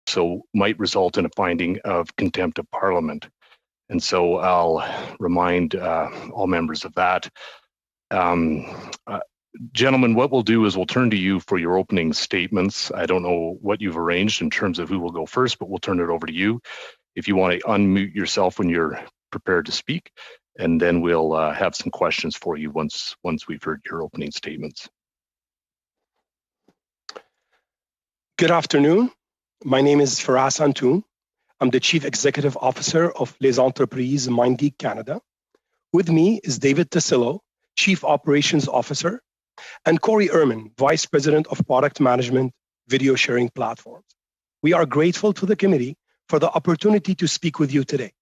so might result in a finding of contempt of Parliament. And so I'll remind all members of that. Gentlemen, what we'll do is we'll turn to you for your opening statements. I don't know what you've arranged in terms of who will go first, but we'll turn it over to you. If you want to unmute yourself when you're prepared to speak, and then we'll have some questions for you once we've heard your opening statements. Good afternoon. My name is Faraz Antoun. I'm the Chief Executive Officer of Les Entreprises MindGeek Canada. With me is David Tassillo, Chief Operations Officer, and Corey Ehrman, Vice President of Product Management, Video Sharing Platforms. We are grateful to the committee for the opportunity to speak with you today.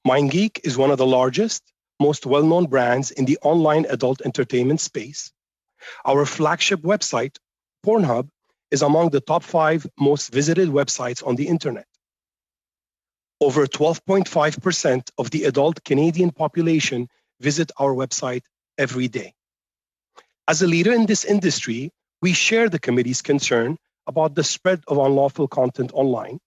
MindGeek is one of the largest, most well-known brands in the online adult entertainment space. Our flagship website, Pornhub, is among the top 5 most visited websites on the internet. Over 12.5% of the adult Canadian population visit our website every day. As a leader in this industry, we share the committee's concern about the spread of unlawful content online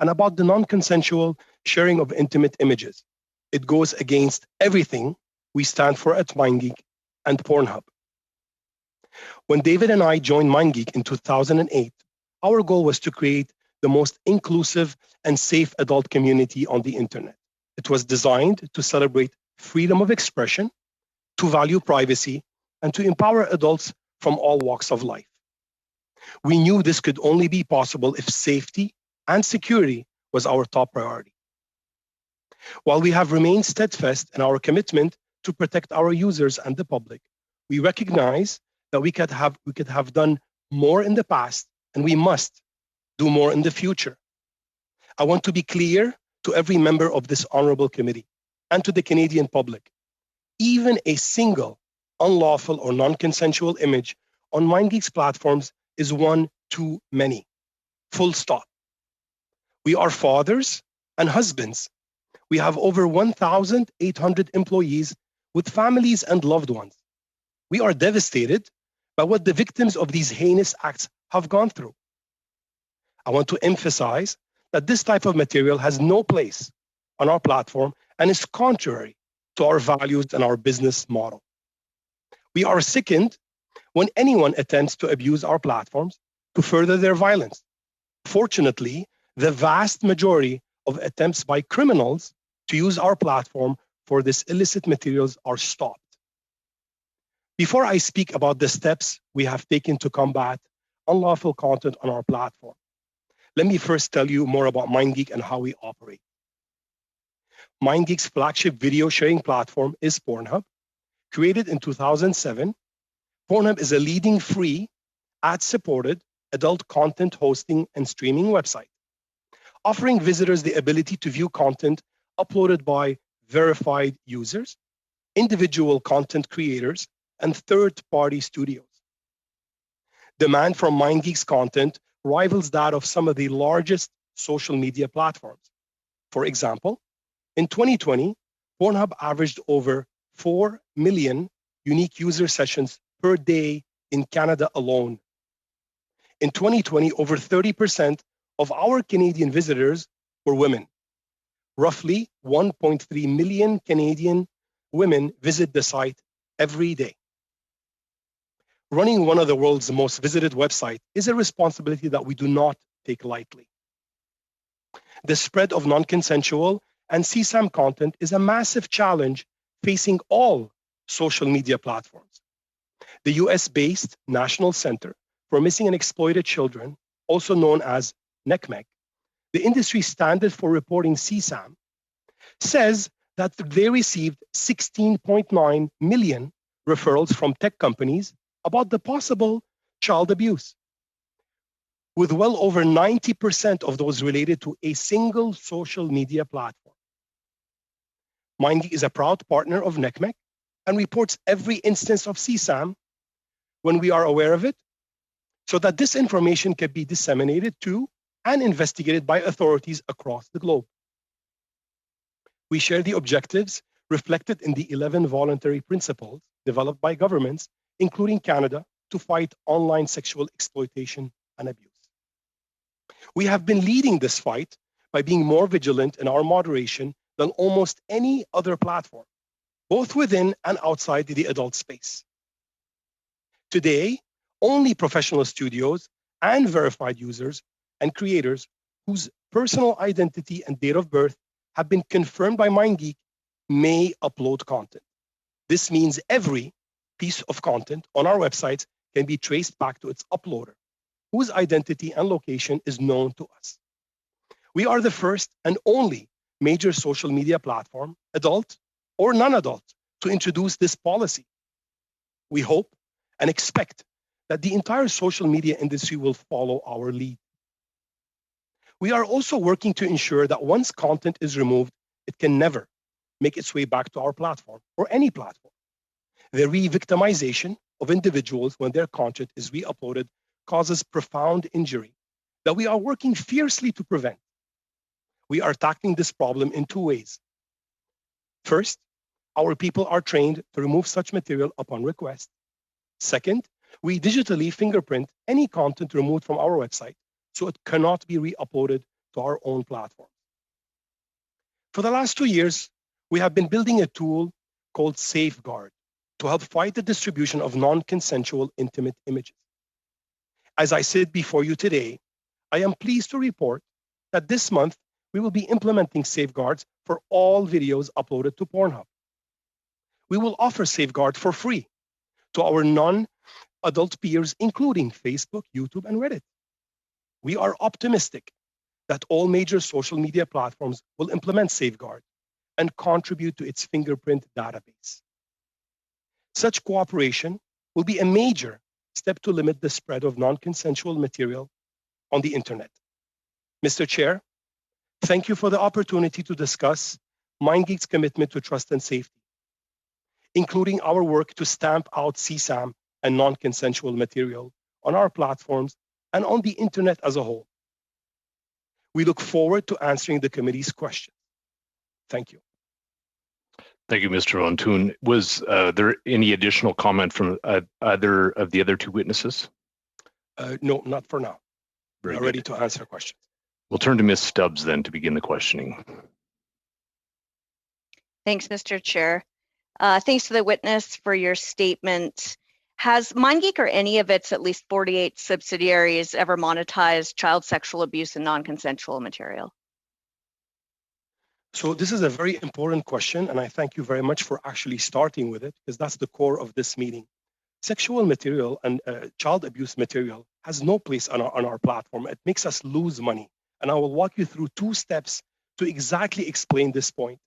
and about the non-consensual sharing of intimate images. It goes against everything we stand for at MindGeek and Pornhub. When David and I joined MindGeek in 2008, our goal was to create the most inclusive and safe adult community on the internet. It was designed to celebrate freedom of expression, to value privacy, and to empower adults from all walks of life. We knew this could only be possible if safety and security was our top priority. While we have remained steadfast in our commitment to protect our users and the public, we recognize that we could have done more in the past, and we must do more in the future. I want to be clear to every member of this honorable committee and to the Canadian public. Even a single unlawful or non-consensual image on MindGeek's platforms is one too many. Full stop. We are fathers and husbands. We have over 1,800 employees with families and loved ones. We are devastated by what the victims of these heinous acts have gone through. I want to emphasize that this type of material has no place on our platform and is contrary to our values and our business model. We are sickened when anyone attempts to abuse our platforms to further their violence. Fortunately, the vast majority of attempts by criminals to use our platform for this illicit materials are stopped. Before I speak about the steps we have taken to combat unlawful content on our platform, let me first tell you more about MindGeek and how we operate. MindGeek's flagship video sharing platform is Pornhub. Created in 2007, Pornhub is a leading free, ad-supported adult content hosting and streaming website, offering visitors the ability to view content uploaded by verified users, individual content creators, and third-party studios. Demand from MindGeek's content rivals that of some of the largest social media platforms. For example, in 2020, Pornhub averaged over 4 million unique user sessions per day in Canada alone. In 2020, over 30% of our Canadian visitors were women. Roughly 1.3 million Canadian women visit the site every day. Running one of the world's most visited websites is a responsibility that we do not take lightly. The spread of non-consensual and CSAM content is a massive challenge facing all social media platforms. The US-based National Center for Missing and Exploited Children, also known as NCMEC, the industry standard for reporting CSAM, says that they received 16.9 million referrals from tech companies about the possible child abuse, with well over 90% of those related to a single social media platform. MindGeek is a proud partner of NCMEC and reports every instance of CSAM when we are aware of it, so that this information can be disseminated to and investigated by authorities across the globe. We share the objectives reflected in the 11 voluntary principles developed by governments, including Canada, to fight online sexual exploitation and abuse. We have been leading this fight by being more vigilant in our moderation than almost any other platform, both within and outside the adult space. Today, only professional studios and verified users and creators whose personal identity and date of birth have been confirmed by MindGeek may upload content. This means every piece of content on our websites can be traced back to its uploader, whose identity and location is known to us. We are the first and only major social media platform, adult or non-adult, to introduce this policy. We hope and expect that the entire social media industry will follow our lead. We are also working to ensure that once content is removed, it can never make its way back to our platform or any platform. The re-victimization of individuals when their content is re-uploaded causes profound injury that we are working fiercely to prevent. We are tackling this problem in two ways. First, our people are trained to remove such material upon request. Second, we digitally fingerprint any content removed from our website so it cannot be re-uploaded to our own platform. For the last 2 years, we have been building a tool called Safeguard to help fight the distribution of non-consensual intimate images. As I sit before you today, I am pleased to report that this month we will be implementing safeguards for all videos uploaded to Pornhub. We will offer Safeguard for free to our non-adult peers, including Facebook, YouTube, and Reddit. We are optimistic that all major social media platforms will implement Safeguard and contribute to its fingerprint database. Such cooperation will be a major step to limit the spread of non-consensual material on the internet. Mr. Chair, thank you for the opportunity to discuss MindGeek's commitment to trust and safety, including our work to stamp out CSAM and non-consensual material on our platforms and on the internet as a whole. We look forward to answering the committee's questions. Thank you. Thank you, Mr. Antoon. Was there any additional comment from either of the other two witnesses? No, not for now. Very We're ready to answer questions. We'll turn to Ms. Stubbs then to begin the questioning. Thanks, Mr. Chair. Thanks to the witness for your statement. Has MindGeek or any of its at least 48 subsidiaries ever monetized child sexual abuse and non-consensual material? So this is a very important question, and I thank you very much for actually starting with it, because that's the core of this meeting. Sexual material and child abuse material has no place on our platform. It makes us lose money. And I will walk you through 2 steps to exactly explain this point.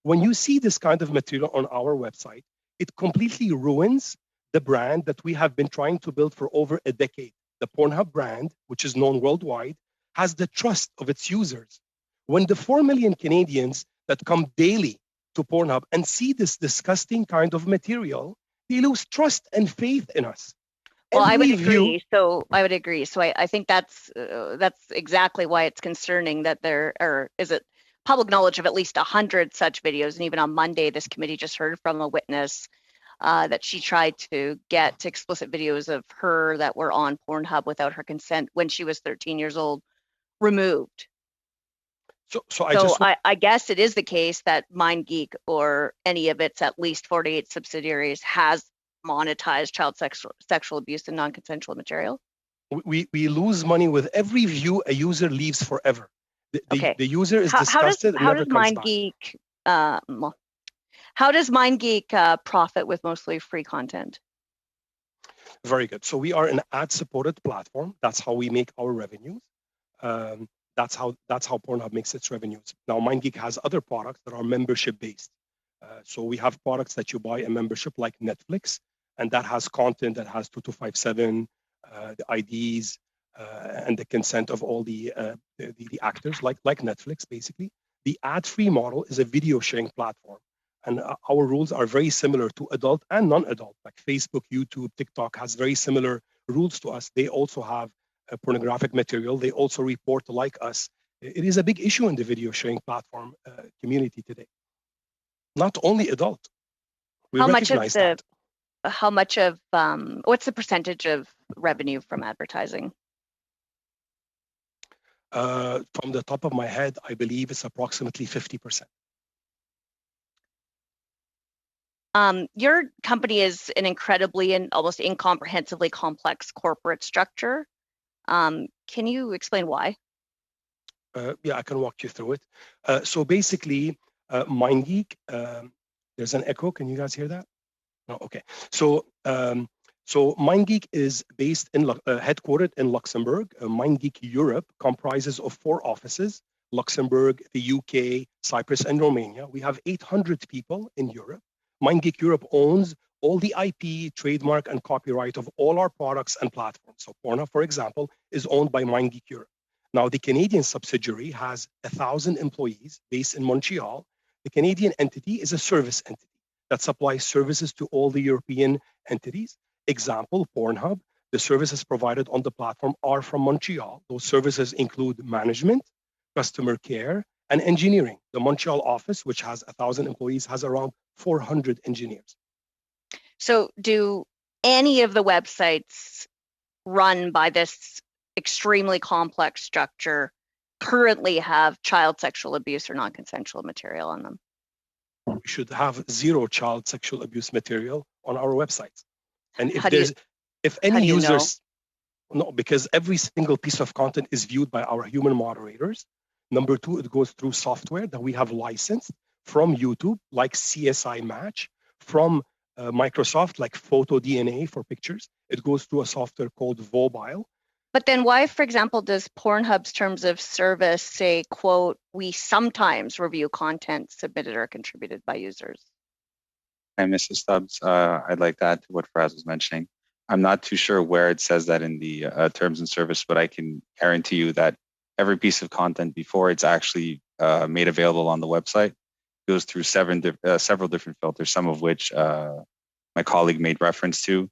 When you see this kind of material on our website, it completely ruins the brand that we have been trying to build for over a decade. The Pornhub brand, which is known worldwide, has the trust of its users. When the 4 million Canadians that come daily to Pornhub and see this disgusting kind of material, they lose trust and faith in us. Well, I would agree. So I think that's exactly why it's concerning that is it public knowledge of at least 100 such videos. And even on Monday, this committee just heard from a witness that she tried to get explicit videos of her that were on Pornhub without her consent when she was 13 years old removed. So I guess it is the case that MindGeek or any of its at least 48 subsidiaries has monetized child sexual abuse and non-consensual material. We lose money with every view a user leaves forever. The user is disgusted and never comes back. How does MindGeek profit with mostly free content? Very good. So we are an ad-supported platform. That's how we make our revenues. That's how Pornhub makes its revenues. Now, MindGeek has other products that are membership-based. So we have products that you buy a membership like Netflix, and that has content that has 2257, the IDs, and the consent of all the actors, like Netflix, basically. The ad-free model is a video sharing platform. And our rules are very similar to adult and non-adult, like Facebook, YouTube, TikTok has very similar rules to us. They also have pornographic material. They also report like us. It is a big issue in the video sharing platform community today. Not only adult. What's the percentage of revenue from advertising? From the top of my head, I believe it's approximately 50%. Your company is an incredibly and almost incomprehensibly complex corporate structure. Can you explain why? Yeah, I can walk you through it. So basically, MindGeek, there's an echo. Can you guys hear that? No, okay. So MindGeek is based in headquartered in Luxembourg. MindGeek Europe comprises of 4 offices: Luxembourg, the UK, Cyprus, and Romania. We have 800 people in Europe. MindGeek Europe owns all the IP, trademark, and copyright of all our products and platforms. So Pornhub, for example, is owned by MindGeek Europe. Now, the Canadian subsidiary has 1,000 employees based in Montreal. The Canadian entity is a service entity that supplies services to all the European entities. Example, Pornhub, the services provided on the platform are from Montreal. Those services include management, customer care, and engineering. The Montreal office, which has 1,000 employees, has around 400 engineers. So do any of the websites run by this extremely complex structure currently have child sexual abuse or non-consensual material on them? We should have 0 child sexual abuse material on our websites. And if any users, no, because every single piece of content is viewed by our human moderators. Number 2, it goes through software that we have licensed from YouTube, like CSI Match, from Microsoft, like PhotoDNA for pictures. It goes through a software called Vobile. But then why, for example, does Pornhub's terms of service say, quote, we sometimes review content submitted or contributed by users? Hi, Mrs. Stubbs. I'd like to add to what Faraz was mentioning. I'm not too sure where it says that in the terms and service, but I can guarantee you that every piece of content before it's actually made available on the website goes through several different filters, some of which my colleague made reference to.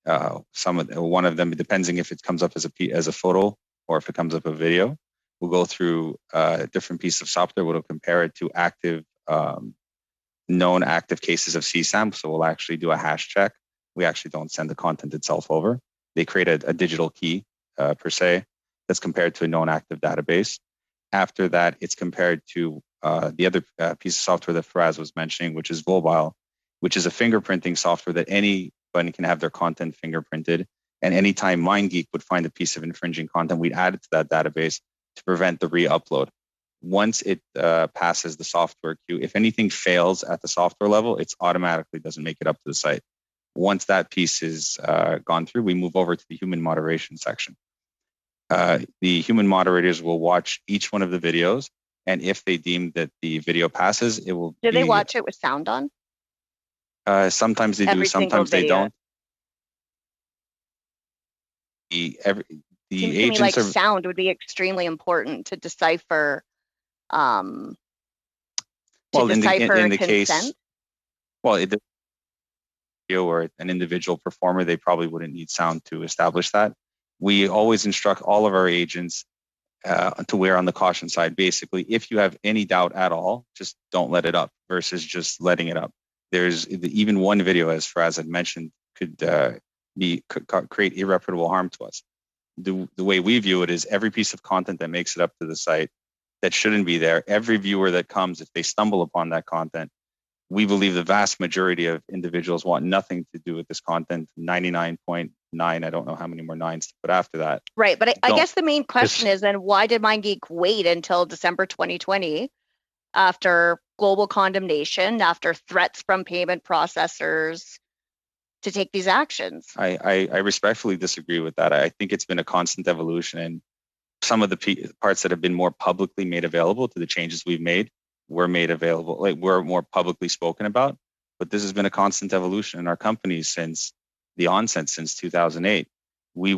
One of them, depending if it comes up as a photo or if it comes up a video, we'll go through a different piece of software. We'll compare it to known active cases of CSAM. So we'll actually do a hash check. We actually don't send the content itself over. They create a digital key per se that's compared to a known active database. After that, it's compared to the other piece of software that Faraz was mentioning, which is Vobile, which is a fingerprinting software that anybody can have their content fingerprinted. And anytime MindGeek would find a piece of infringing content, we'd add it to that database to prevent the re-upload. Once it passes the software queue, if anything fails at the software level, it automatically doesn't make it up to the site. Once that piece is gone through, we move over to the human moderation section. The human moderators will watch each one of the videos, and if they deem that the video passes, it will. Do they watch it with sound on? Sometimes they do, sometimes they don't. The agents like sound would be extremely important to decipher. In the case, or an individual performer, they probably wouldn't need sound to establish that. We always instruct all of our agents to wear on the caution side. Basically, if you have any doubt at all, just don't let it up versus just letting it up. There's even one video, as Faraz had mentioned, could create irreparable harm to us. The way we view it is every piece of content that makes it up to the site that shouldn't be there, every viewer that comes, if they stumble upon that content, we believe the vast majority of individuals want nothing to do with this content. 99.9, I don't know how many more nines to put after that. Right, but I guess the main question is then why did MindGeek wait until December 2020 after global condemnation, after threats from payment processors to take these actions? I respectfully disagree with that. I think it's been a constant evolution, and some of the parts that have been more publicly made available to the changes we've made were made available, were more publicly spoken about. But this has been a constant evolution in our company since the onset, since 2008. We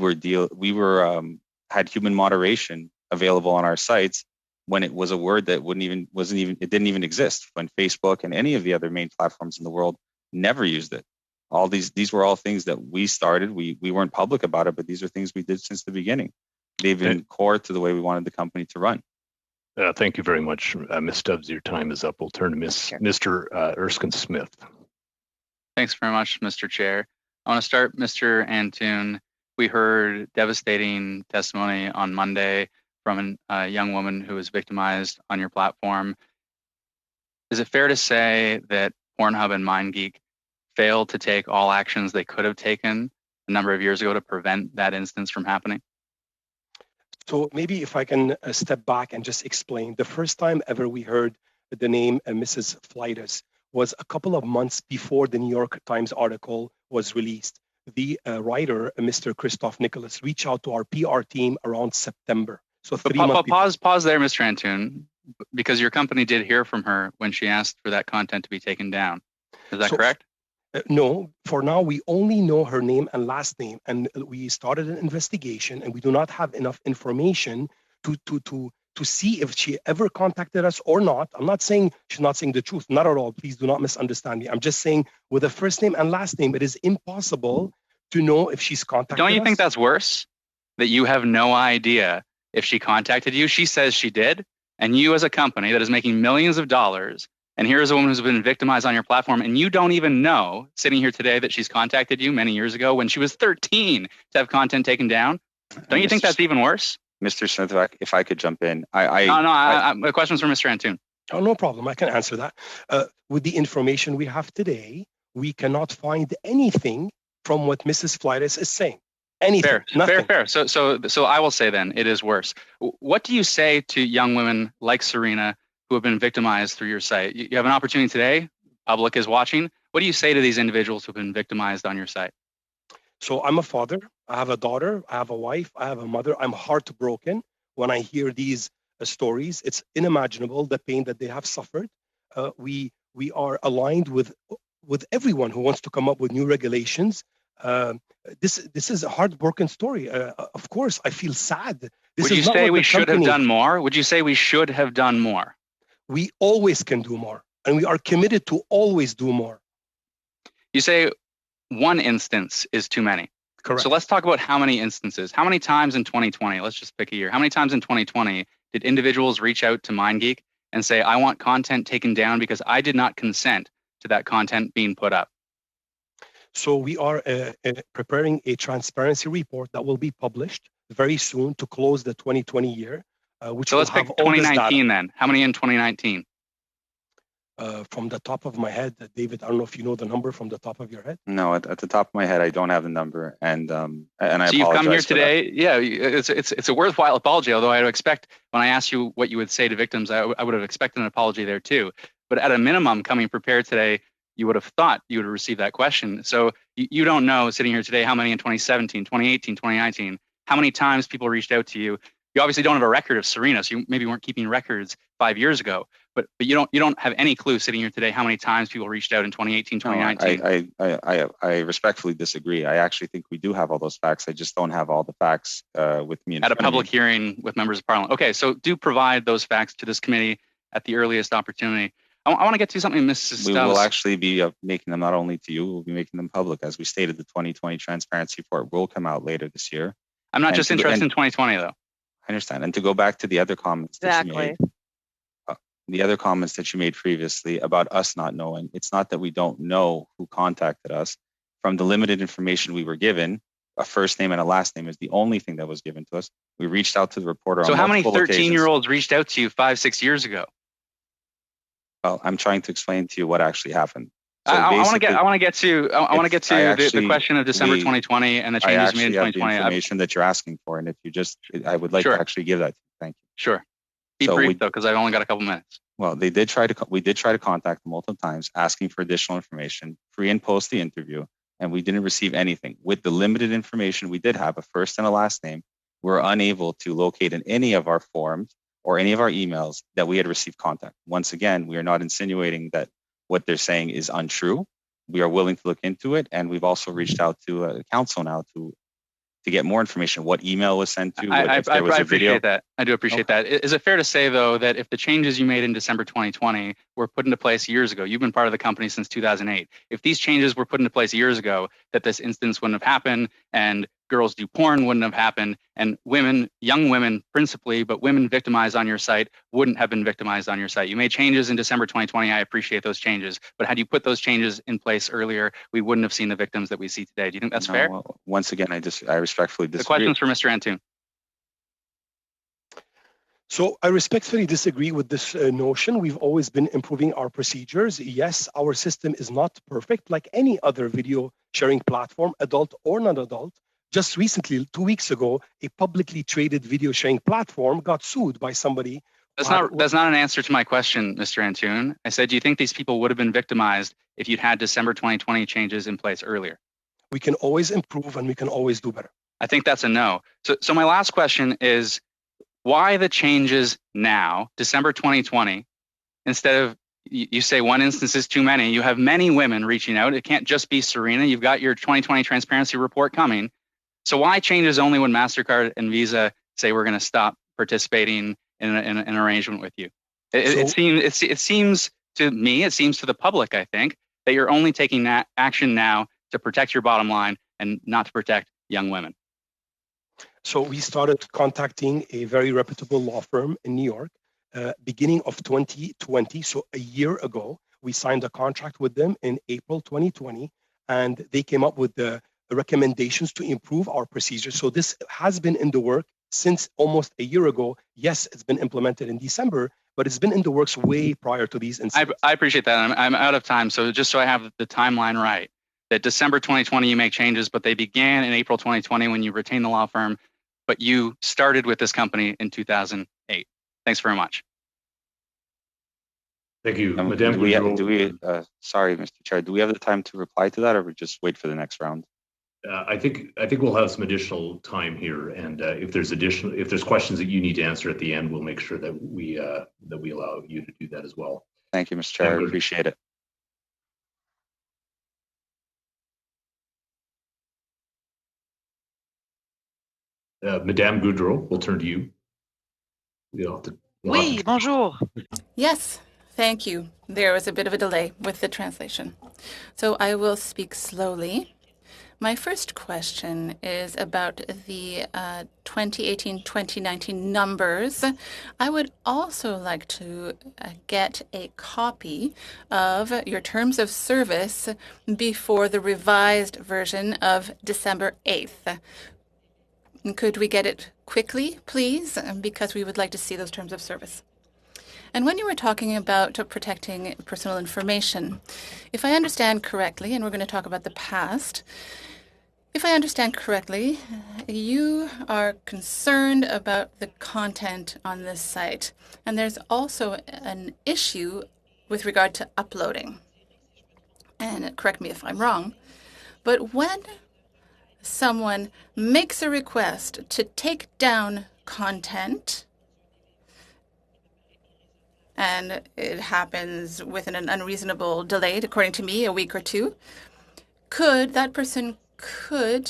had human moderation available on our sites when it was a word that it didn't even exist, when Facebook and any of the other main platforms in the world never used it. All these were all things that we started. We weren't public about it, but these are things we did since the beginning. They've been core to the way we wanted the company to run. Thank you very much, Ms. Stubbs. Your time is up. We'll turn to Mr. Erskine Smith. Thanks very much, Mr. Chair. I want to start, Mr. Antoon. We heard devastating testimony on Monday from a young woman who was victimized on your platform. Is it fair to say that Pornhub and MindGeek failed to take all actions they could have taken a number of years ago to prevent that instance from happening? So maybe if I can step back and just explain. The first time ever we heard the name Mrs. Fleitas was a couple of months before the New York Times article was released. The writer, Mr. Christoph Nicholas, reached out to our PR team around September. So pause there, Mr. Antoon, because your company did hear from her when she asked for that content to be taken down. Is that correct? No, for now, we only know her name and last name, and we started an investigation, and we do not have enough information to see if she ever contacted us or not. I'm not saying she's not saying the truth, not at all. Please do not misunderstand me. I'm just saying with a first name and last name, it is impossible to know if she's contacted us. Don't you think that's worse? That you have no idea if she contacted you? She says she did, and you as a company that is making millions of dollars, and here's a woman who's been victimized on your platform, and you don't even know, sitting here today, that she's contacted you many years ago when she was 13 to have content taken down. Don't you think that's even worse? Mr. Smith, if I could jump in. The question's for Mr. Antoon. Oh, no problem. I can answer that. With the information we have today, we cannot find anything from what Mrs. Fleitas is saying. Anything. Fair. So I will say then, it is worse. What do you say to young women like Serena who have been victimized through your site? You have an opportunity today. Public is watching. What do you say to these individuals who have been victimized on your site? So I'm a father. I have a daughter. I have a wife. I have a mother. I'm heartbroken when I hear these stories. It's unimaginable the pain that they have suffered. We are aligned with everyone who wants to come up with new regulations. This is a heartbroken story. Of course, I feel sad. Would you say we should have done more? Would you say we should have done more? We always can do more, and we are committed to always do more. You say one instance is too many. Correct. So let's talk about how many instances. How many times in 2020, let's just pick a year. How many times in 2020 did individuals reach out to MindGeek and say, I want content taken down because I did not consent to that content being put up? So we are preparing a transparency report that will be published very soon to close the 2020 year. So let's pick 2019 then. How many in 2019? From the top of my head, David, I don't know if you know the number from the top of your head. No, at the top of my head, I don't have the number, and I apologize. So you've come here today. Yeah, it's a worthwhile apology. Although I would expect when I asked you what you would say to victims, I would have expected an apology there too. But at a minimum, coming prepared today, you would have thought you would have received that question. So you don't know, sitting here today, how many in 2017, 2018, 2019, how many times people reached out to you. You obviously don't have a record of Serena, so you maybe weren't keeping records 5 years ago. But you don't have any clue sitting here today how many times people reached out in 2018, 2019. No, I respectfully disagree. I actually think we do have all those facts. I just don't have all the facts with me. At a public hearing with members of parliament. Okay, so do provide those facts to this committee at the earliest opportunity. I want to get to something, Mrs. We will actually be making them not only to you, we'll be making them public. As we stated, the 2020 transparency report will come out later this year. I'm not just interested in 2020 though. I understand. And to go back to the other comments that you made, the other comments that you made previously about us not knowing, it's not that we don't know who contacted us. From the limited information we were given, a first name and a last name is the only thing that was given to us. We reached out to the reporter. So how many 13-year-olds reached out to you 5-6 years ago? Well, I'm trying to explain to you what actually happened. So I want to get to the question of December 2020 and the changes made in 2020. The information that you're asking for, and if you just, I would like to actually give that to you. Thank you. Sure. Be brief though, because I've only got a couple minutes. Well, we did try to contact them multiple times, asking for additional information, pre and post the interview, and we didn't receive anything. With the limited information we did have, a first and a last name, we were unable to locate in any of our forms or any of our emails that we had received contact. Once again, we are not insinuating that what they're saying is untrue. We are willing to look into it, and we've also reached out to council now to get more information. What email was sent to? I appreciate that. I do appreciate that. Is it fair to say, though, that if the changes you made in December 2020 were put into place years ago, you've been part of the company since 2008, if these changes were put into place years ago, that this instance wouldn't have happened, and girls do porn wouldn't have happened, and women, young women principally, but women victimized on your site wouldn't have been victimized on your site? You made changes in December 2020. I appreciate those changes. But had you put those changes in place earlier, we wouldn't have seen the victims that we see today. Do you think that's fair? Well, once again, I respectfully disagree. The question's for Mr. Antoon. So I respectfully disagree with this notion. We've always been improving our procedures. Yes, our system is not perfect like any other video sharing platform, adult or non-adult. Just recently, 2 weeks ago, a publicly traded video sharing platform got sued by somebody. That's not an answer to my question, Mr. Antoon. I said, do you think these people would have been victimized if you'd had December 2020 changes in place earlier? We can always improve and we can always do better. I think that's a no. So my last question is, why the changes now, December 2020, instead of, you say one instance is too many, you have many women reaching out. It can't just be Serena. You've got your 2020 transparency report coming. So why changes only when MasterCard and Visa say we're going to stop participating in an arrangement with you? It seems to me, it seems to the public, I think, that you're only taking that action now to protect your bottom line and not to protect young women. So we started contacting a very reputable law firm in New York, beginning of 2020. So a year ago, we signed a contract with them in April 2020, and they came up with the recommendations to improve our procedures. So this has been in the work since almost a year ago. Yes, it's been implemented in December, but it's been in the works way prior to these incidents. I appreciate that. I'm out of time. So just so I have the timeline right, that December 2020, you make changes, but they began in April 2020 when you retained the law firm, but you started with this company in 2008. Thanks very much. Thank you. Sorry, Mr. Chair, do we have the time to reply to that, or we just wait for the next round? I think we'll have some additional time here, and if there's questions that you need to answer at the end, we'll make sure that we allow you to do that as well. Thank you, Mr. Chair. I appreciate it. Madame Goudreau, we'll turn to you. Oui, bonjour. Yes, thank you. There was a bit of a delay with the translation. So I will speak slowly. My first question is about the 2018-2019 numbers. I would also like to get a copy of your terms of service before the revised version of December 8th. Could we get it quickly, please? Because we would like to see those terms of service. And when you were talking about protecting personal information, if I understand correctly, and we're going to talk about the past, if I understand correctly, you are concerned about the content on this site. And there's also an issue with regard to uploading. And correct me if I'm wrong, but when someone makes a request to take down content, and it happens within an unreasonable delay, according to me, a week or two, that person could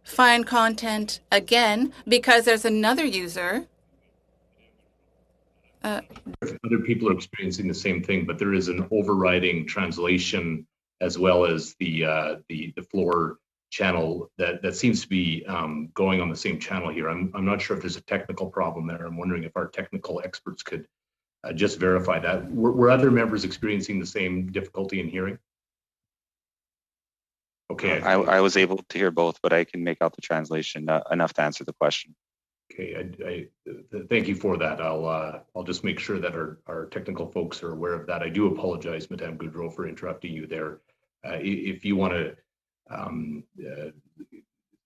find content again because there's another user. Other people are experiencing the same thing, but there is an overriding translation as well as the floor channel that seems to be going on the same channel here. I'm not sure if there's a technical problem there. I'm wondering if our technical experts could just verify that. Were other members experiencing the same difficulty in hearing? Okay. I was able to hear both, but I can make out the translation enough to answer the question. Okay, thank you for that. I'll just make sure that our technical folks are aware of that. I do apologize, Madame Goudreau, for interrupting you there. If you want to,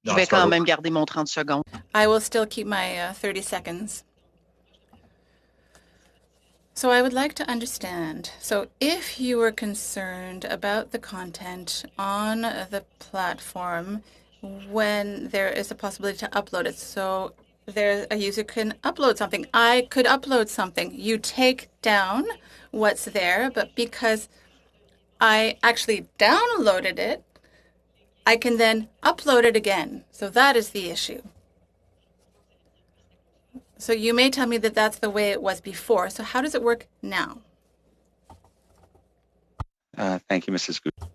Je vais quand même garder mon 30 secondes. I will still keep my 30 seconds. So I would like to understand. So if you were concerned about the content on the platform when there is a possibility to upload it, so a user can upload something. I could upload something. You take down what's there, but because I actually downloaded it, I can then upload it again. So that is the issue. So you may tell me that that's the way it was before. So how does it work now? Thank you, Mrs. Goudreau.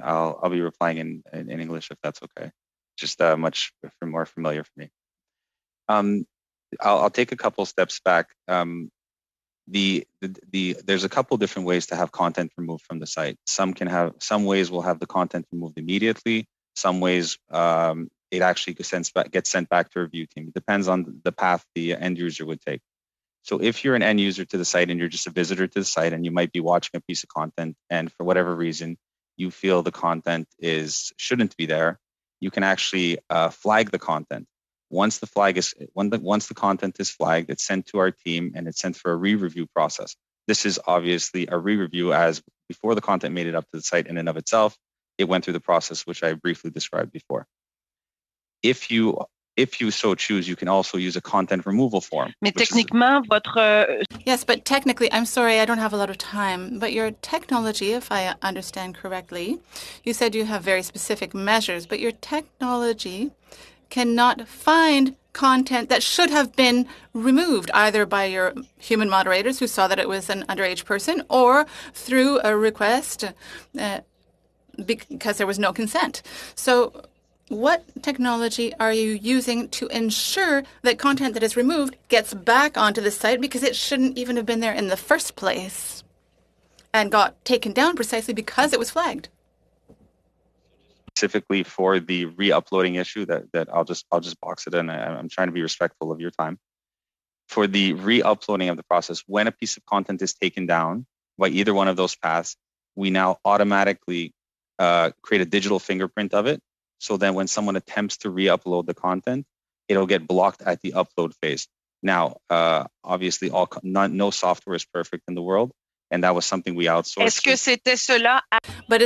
I'll be replying in English if that's okay. Just much more familiar for me. I'll take a couple steps back. There's a couple different ways to have content removed from the site. Some ways will have the content removed immediately. Some ways it actually gets sent back to a review team. It depends on the path the end user would take. So if you're an end user to the site and you're just a visitor to the site and you might be watching a piece of content and for whatever reason you feel the content shouldn't be there, you can actually flag the content. Once the content is flagged, it's sent to our team and it's sent for a re-review process. This is obviously a re-review, as before the content made it up to the site in and of itself, it went through the process which I briefly described before. If you so choose, you can also use a content removal form. Mais techniquement, Yes, but technically, I'm sorry, I don't have a lot of time, but your technology, if I understand correctly, you said you have very specific measures, but your technology cannot find content that should have been removed either by your human moderators who saw that it was an underage person or through a request because there was no consent. So what technology are you using to ensure that content that is removed gets back onto the site because it shouldn't even have been there in the first place and got taken down precisely because it was flagged? Specifically for the re-uploading issue, that I'll just box it in. I'm trying to be respectful of your time. For the re-uploading of the process, when a piece of content is taken down by either one of those paths, we now automatically create a digital fingerprint of it. So then when someone attempts to re-upload the content, it'll get blocked at the upload phase. Now, obviously, no software is perfect in the world, and that was something we outsourced. est-ce que c'était cela? But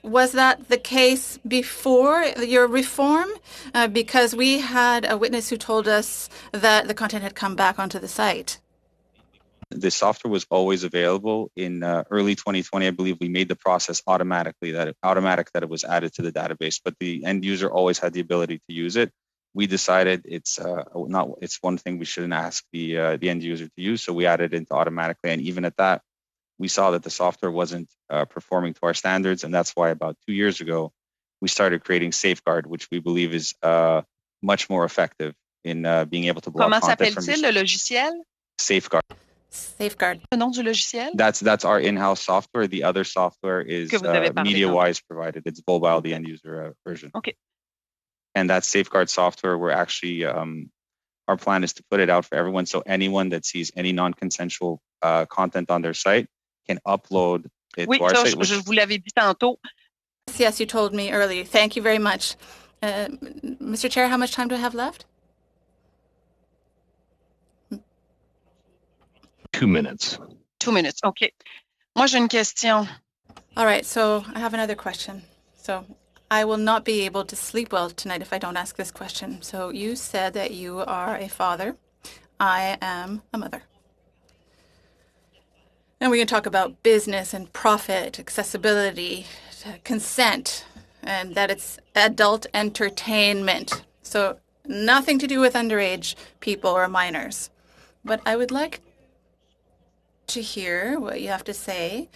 was that the case before your reform? Because we had a witness who told us that the content had come back onto the site. The software was always available. In early 2020, I believe we made the process automatic that it was added to the database, but the end user always had the ability to use it. We decided it's one thing we shouldn't ask the end user to use, so we added it into automatically. And even at that, we saw that the software wasn't performing to our standards, and that's why about 2 years ago we started creating Safeguard, which we believe is much more effective in being able to block Comment content from s'appelle-t-il, le logiciel? Safeguard. Safeguard. Le nom du logiciel? That's our in-house software. The other software is MediaWise provided. It's mobile, the end user version. Okay. And that Safeguard software, we're actually our plan is to put it out for everyone, so anyone that sees any non-consensual content on their site can upload it to our site. Je vous l'avais dit tantôt. Yes, you told me earlier. Thank you very much. Mr. Chair, how much time do I have left? 2 minutes. 2 minutes, OK. Moi, j'ai une question. All right, so I have another question. So I will not be able to sleep well tonight if I don't ask this question. So you said that you are a father. I am a mother. And we can talk about business and profit, accessibility, consent, and that it's adult entertainment. So nothing to do with underage people or minors. But I would like to hear what you have to say,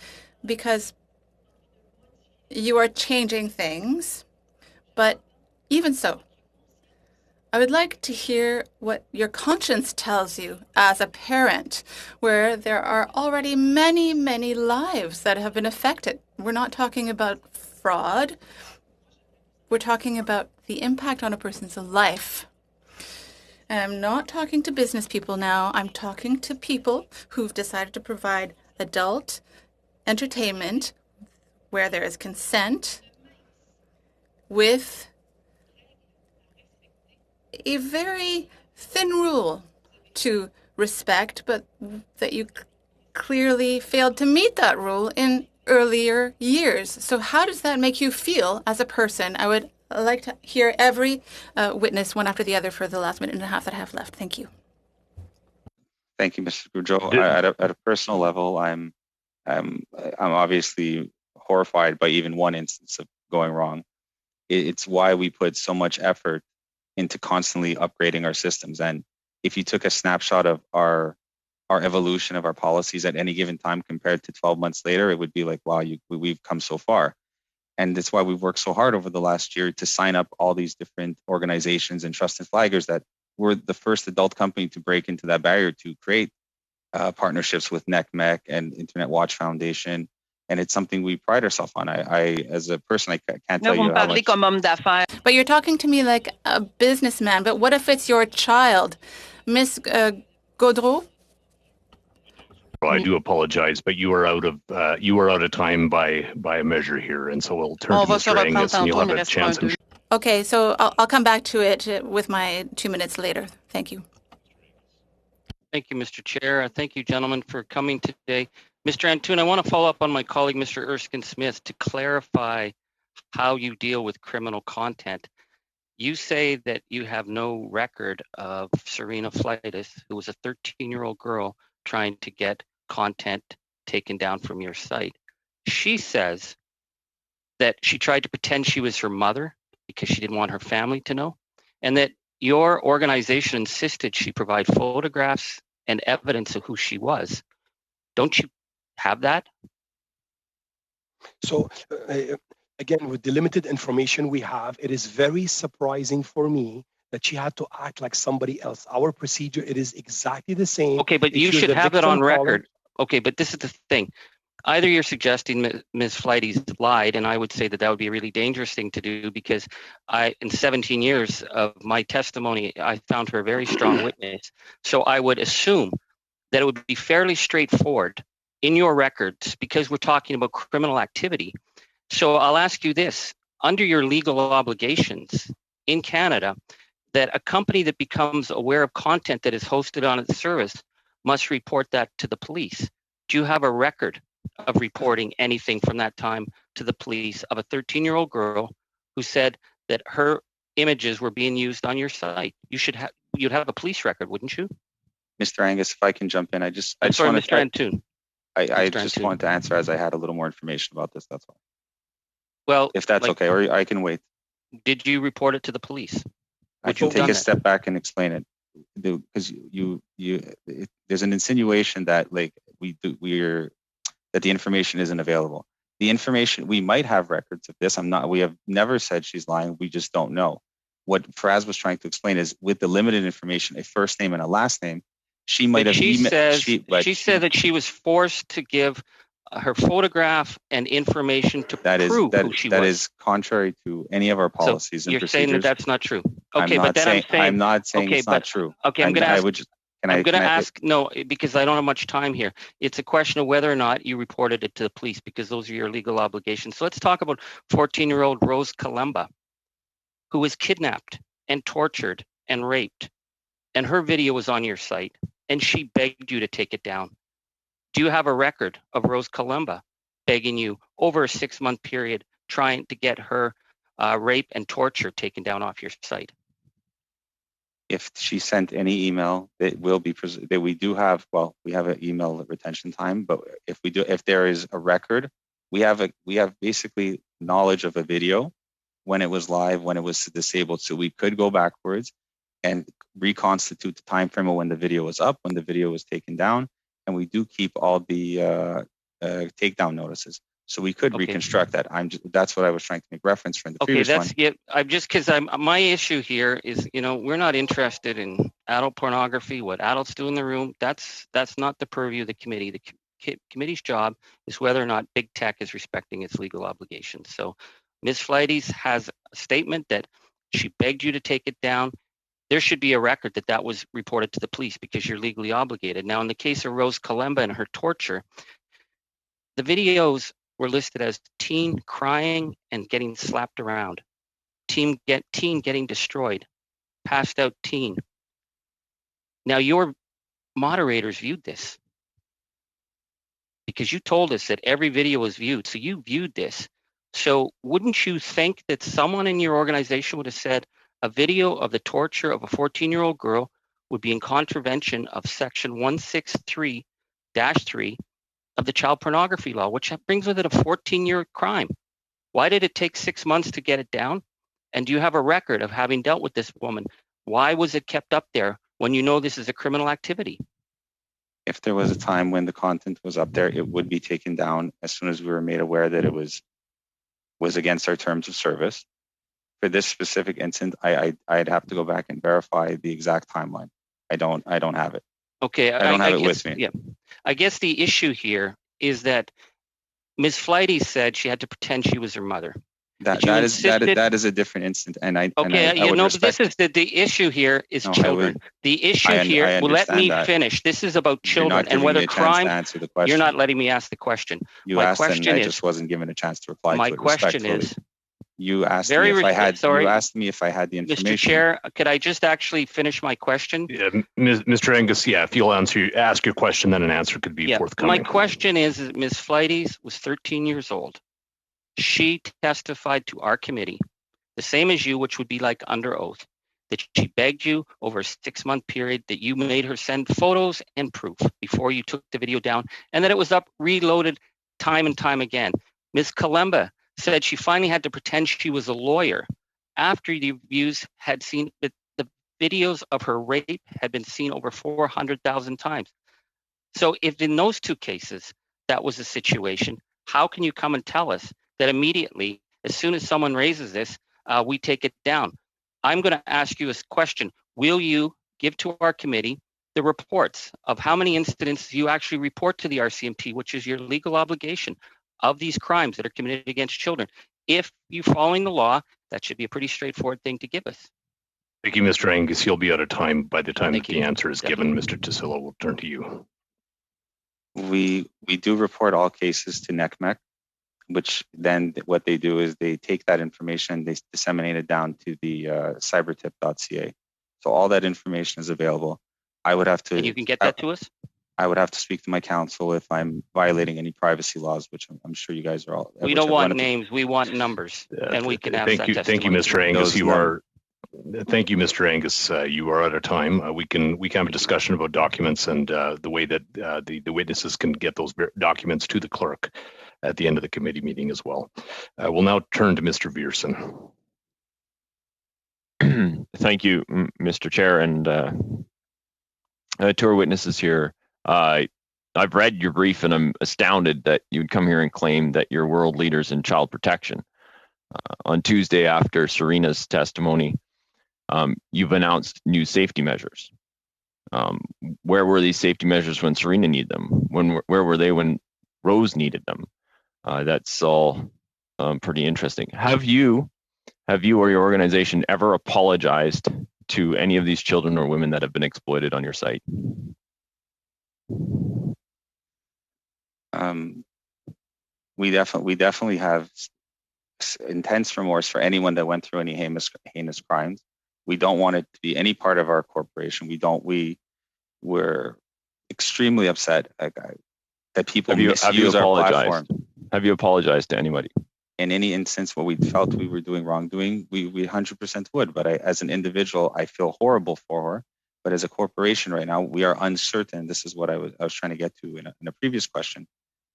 because you are changing things. But even so, I would like to hear what your conscience tells you as a parent, where there are already many, many lives that have been affected. We're not talking about fraud. We're talking about the impact on a person's life. And I'm not talking to business people now. I'm talking to people who've decided to provide adult entertainment where there is consent with a very thin rule to respect, but that you clearly failed to meet that rule in earlier years. So how does that make you feel as a person? I would like to hear every witness one after the other for the last minute and a half that I have left. Thank you. Thank you, Mr. Goudreau. At a personal level, I'm obviously horrified by even one instance of going wrong. It's why we put so much effort into constantly upgrading our systems. And if you took a snapshot of our evolution of our policies at any given time compared to 12 months later, it would be like, wow, we've come so far. And that's why we've worked so hard over the last year to sign up all these different organizations and trusted flaggers that were the first adult company to break into that barrier to create partnerships with NECMEC and Internet Watch Foundation and it's something we pride ourselves on. I as a person, I can't Là, tell vous you me how parlez much. comme homme d'affaires. But you're talking to me like a businessman. But what if it's your child? Miss Gaudreau? Well, I do apologize, but you are out of time by a measure here, and so we'll turn On to va se Mr. reprendre Angus, and you'll tantôt, il have me a restera un chance. deux. Okay, so I'll come back to it with my 2 minutes later. Thank you. Thank you, Mr. Chair. Thank you, gentlemen, for coming today. Mr. Antoon, I want to follow up on my colleague, Mr. Erskine Smith, to clarify how you deal with criminal content. You say that you have no record of Serena Fleitis, who was a 13-year-old girl trying to get content taken down from your site. She says that she tried to pretend she was her mother because she didn't want her family to know, and that your organization insisted she provide photographs and evidence of who she was. Don't you have that? So again, with the limited information we have, it is very surprising for me that she had to act like somebody else. Our procedure, it is exactly the same. Okay, but If you you're should the have it victim on caller- record. Okay, but this is the thing. Either you're suggesting Ms. Fleitis lied, and I would say that that would be a really dangerous thing to do, because in 17 years of my testimony, I found her a very strong witness. So I would assume that it would be fairly straightforward in your records, because we're talking about criminal activity. So I'll ask you this: under your legal obligations in Canada, that a company that becomes aware of content that is hosted on its service must report that to the police. Do you have a record of reporting anything from that time to the police of a 13-year-old girl who said that her images were being used on your site? You'd have a police record, wouldn't you? Mr. Angus, if I can jump in, I just Mr. want to Antoon. I just want to answer as I had a little more information about this. That's all. Well, If that's okay, or I can wait. Did you report it to the police? I can take a step back and explain it, because there's an insinuation that that the information isn't available. The information, we might have records of this. We have never said she's lying. We just don't know. What Faraz was trying to explain is, with the limited information, a first name and a last name, she might have. She said that she was forced to give her photograph and information to prove who she was. That is contrary to any of our policies and you're procedures. Saying that that's not true. Okay, I'm not saying it's not true. Okay, I'm going to ask. No, because I don't have much time here. It's a question of whether or not you reported it to the police, because those are your legal obligations. So let's talk about 14-year-old Rose Kalemba, who was kidnapped and tortured and raped, and her video was on your site, and she begged you to take it down. Do you have a record of Rose Kalemba begging you over a 6-month period, trying to get her rape and torture taken down off your site? If she sent any email, it will be that we do have. Well, we have an email retention time, but if there is a record, we have basically knowledge of a video, when it was live, when it was disabled, so we could go backwards and reconstitute the time frame of when the video was up, when the video was taken down, and we do keep all the takedown notices. So we could reconstruct that. That's what I was trying to make reference from the previous one. I'm just, because my issue here is, we're not interested in adult pornography, what adults do in the room. That's not the purview of the committee. The committee's job is whether or not big tech is respecting its legal obligations. So Ms. Fleitis has a statement that she begged you to take it down. There should be a record that was reported to the police, because you're legally obligated. Now, in the case of Rose Kalemba and her torture, the videos were listed as teen crying and getting slapped around, teen getting destroyed, passed out teen. Now, your moderators viewed this, because you told us that every video was viewed. So you viewed this. So wouldn't you think that someone in your organization would have said a video of the torture of a 14-year-old girl would be in contravention of section 163-3 of the child pornography law, which brings with it a 14-year crime? Why did it take 6 months to get it down? And do you have a record of having dealt with this woman? Why was it kept up there when you know this is a criminal activity? If there was a time when the content was up there, it would be taken down as soon as we were made aware that it was against our terms of service. For this specific incident, I'd have to go back and verify the exact timeline. I don't have it. Okay, I don't have it with me. Yeah, I guess the issue here is that Ms. Flighty said she had to pretend she was her mother. That is a different incident, and I but this is the issue here is children. The issue here. Well, let me finish. This is about children and whether crime. Answer the question. You're not letting me ask the question. You asked, and I just wasn't given a chance to reply. My question is. You asked me if I had. You asked me if I had the information. Mr. Chair, could I just actually finish my question? Yeah, Mr. Angus. Yeah, if you'll ask your question, then an answer could be forthcoming. My question is Ms. Flighty was 13 years old. She testified to our committee, the same as you, which would be like under oath, that she begged you over a 6-month period that you made her send photos and proof before you took the video down, and that it was reloaded time and time again. Ms. Kalemba said she finally had to pretend she was a lawyer after the reviews had seen that the videos of her rape had been seen over 400,000 times. So if in those two cases that was the situation, how can you come and tell us that immediately, as soon as someone raises this, we take it down? I'm going to ask you a question. Will you give to our committee the reports of how many incidents you actually report to the RCMP, which is your legal obligation, of these crimes that are committed against children? If you're following the law, that should be a pretty straightforward thing to give us. Thank you, Mr. Angus. You'll be out of time by the time the answer is given. Mr. Tassilo, we'll turn to you. We do report all cases to NECMEC, which then what they do is they take that information, they disseminate it down to the cybertip.ca. So all that information is available. I would have to. And you can get that to us? I would have to speak to my counsel if I'm violating any privacy laws, which I'm sure you guys are all. We don't want names. We want numbers, and we can have that testimony. Thank you, Mr. Angus. Thank you, Mr. Angus. You are out of time. We can have a discussion about documents and the way that the witnesses can get those documents to the clerk at the end of the committee meeting as well. We'll now turn to Mr. Viersen. Thank you, Mr. Chair, and to our witnesses here. I've read your brief, and I'm astounded that you'd come here and claim that you're world leaders in child protection. On Tuesday, after Serena's testimony, you've announced new safety measures. Where were these safety measures when Serena needed them? Where were they when Rose needed them? That's all pretty interesting. Have you or your organization ever apologized to any of these children or women that have been exploited on your site? We definitely have intense remorse for anyone that went through any heinous crimes. We don't want it to be any part of our corporation. We're extremely upset that people misuse our platform. Have you apologized to anybody? In any instance where we felt we were doing wrongdoing, we 100% would. But as an individual, I feel horrible for her. But as a corporation right now, we are uncertain. This is what I was trying to get to in a previous question.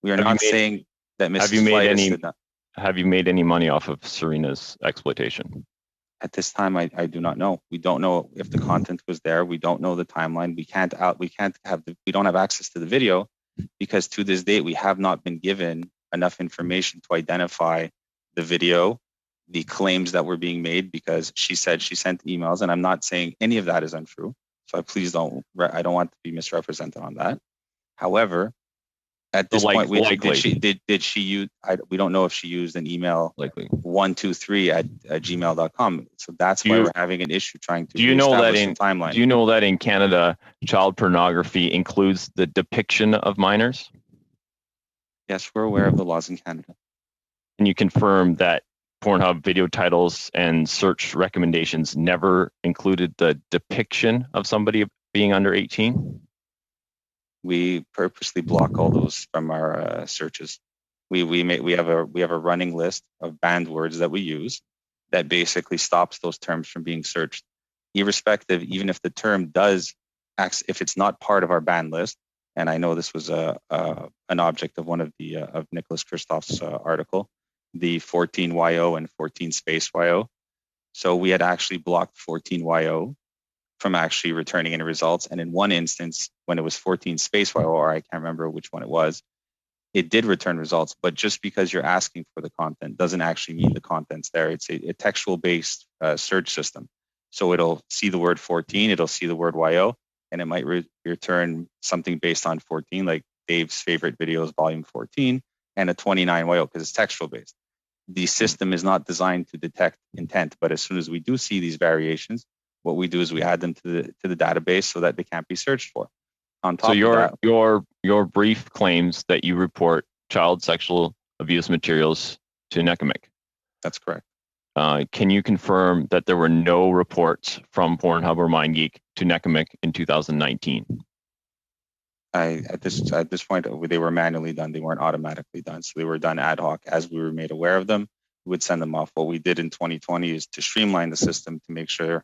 We are not saying that Mrs. Have you made any money off of Serena's exploitation? At this time, I do not know. We don't know if the content was there. We don't know the timeline. We don't have access to the video because to this date, we have not been given enough information to identify the video, the claims that were being made, because she said she sent emails, and I'm not saying any of that is untrue. So I don't want to be misrepresented on that. However, at this point, did she use? We don't know if she used an email 123 at gmail.com. So that's why we're having an issue trying to. Do you know that in Canada, child pornography includes the depiction of minors? Yes, we're aware of the laws in Canada. Can you confirm that Pornhub video titles and search recommendations never included the depiction of somebody being under 18? We purposely block all those from our searches. We have a running list of banned words that we use that basically stops those terms from being searched, irrespective, even if the term if it's not part of our banned list. And I know this was an object of one of the of Nicholas Kristoff's article, the 14YO and 14-YO. So we had actually blocked 14YO from actually returning any results. And in one instance, when it was 14-YO, or I can't remember which one it was, it did return results. But just because you're asking for the content doesn't actually mean the content's there. It's a textual-based search system. So it'll see the word 14, it'll see the word YO, and it might return something based on 14, like Dave's favorite videos, volume 14. and a 29YO because it's textual based. The system is not designed to detect intent, but as soon as we do see these variations, what we do is we add them to the database so that they can't be searched for. On top of that, your brief claims that you report child sexual abuse materials to NECAMIC. That's correct. Can you confirm that there were no reports from Pornhub or MindGeek to NECAMIC in 2019? At this point, they were manually done. They weren't automatically done. So they were done ad hoc as we were made aware of them. We would send them off. What we did in 2020 is to streamline the system to make sure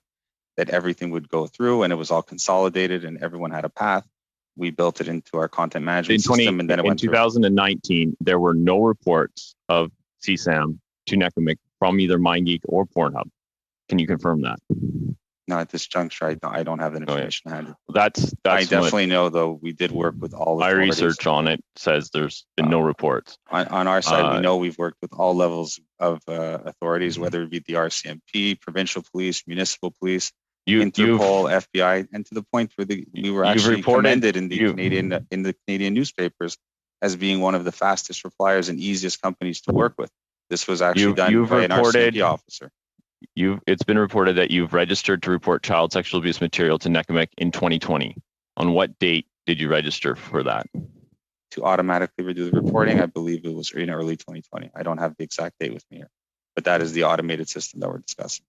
that everything would go through and it was all consolidated and everyone had a path. We built it into our content management system, and then it went through. In 2019, there were no reports of CSAM to NECAMIC from either MindGeek or Pornhub. Can you confirm that? No, at this juncture, I don't have that information handy. That's I definitely know, though, we did work with all my research on it says there's been no reports. On our side, we know we've worked with all levels of authorities, whether it be the RCMP, provincial police, municipal police, Interpol, FBI, and to the point where we were actually commended in the Canadian newspapers as being one of the fastest repliers and easiest companies to work with. This was actually done by an RCMP officer. It's been reported that you've registered to report child sexual abuse material to NECAMIC in 2020. On what date did you register for that? To automatically redo the reporting, I believe it was in early 2020. I don't have the exact date with me here, but that is the automated system that we're discussing.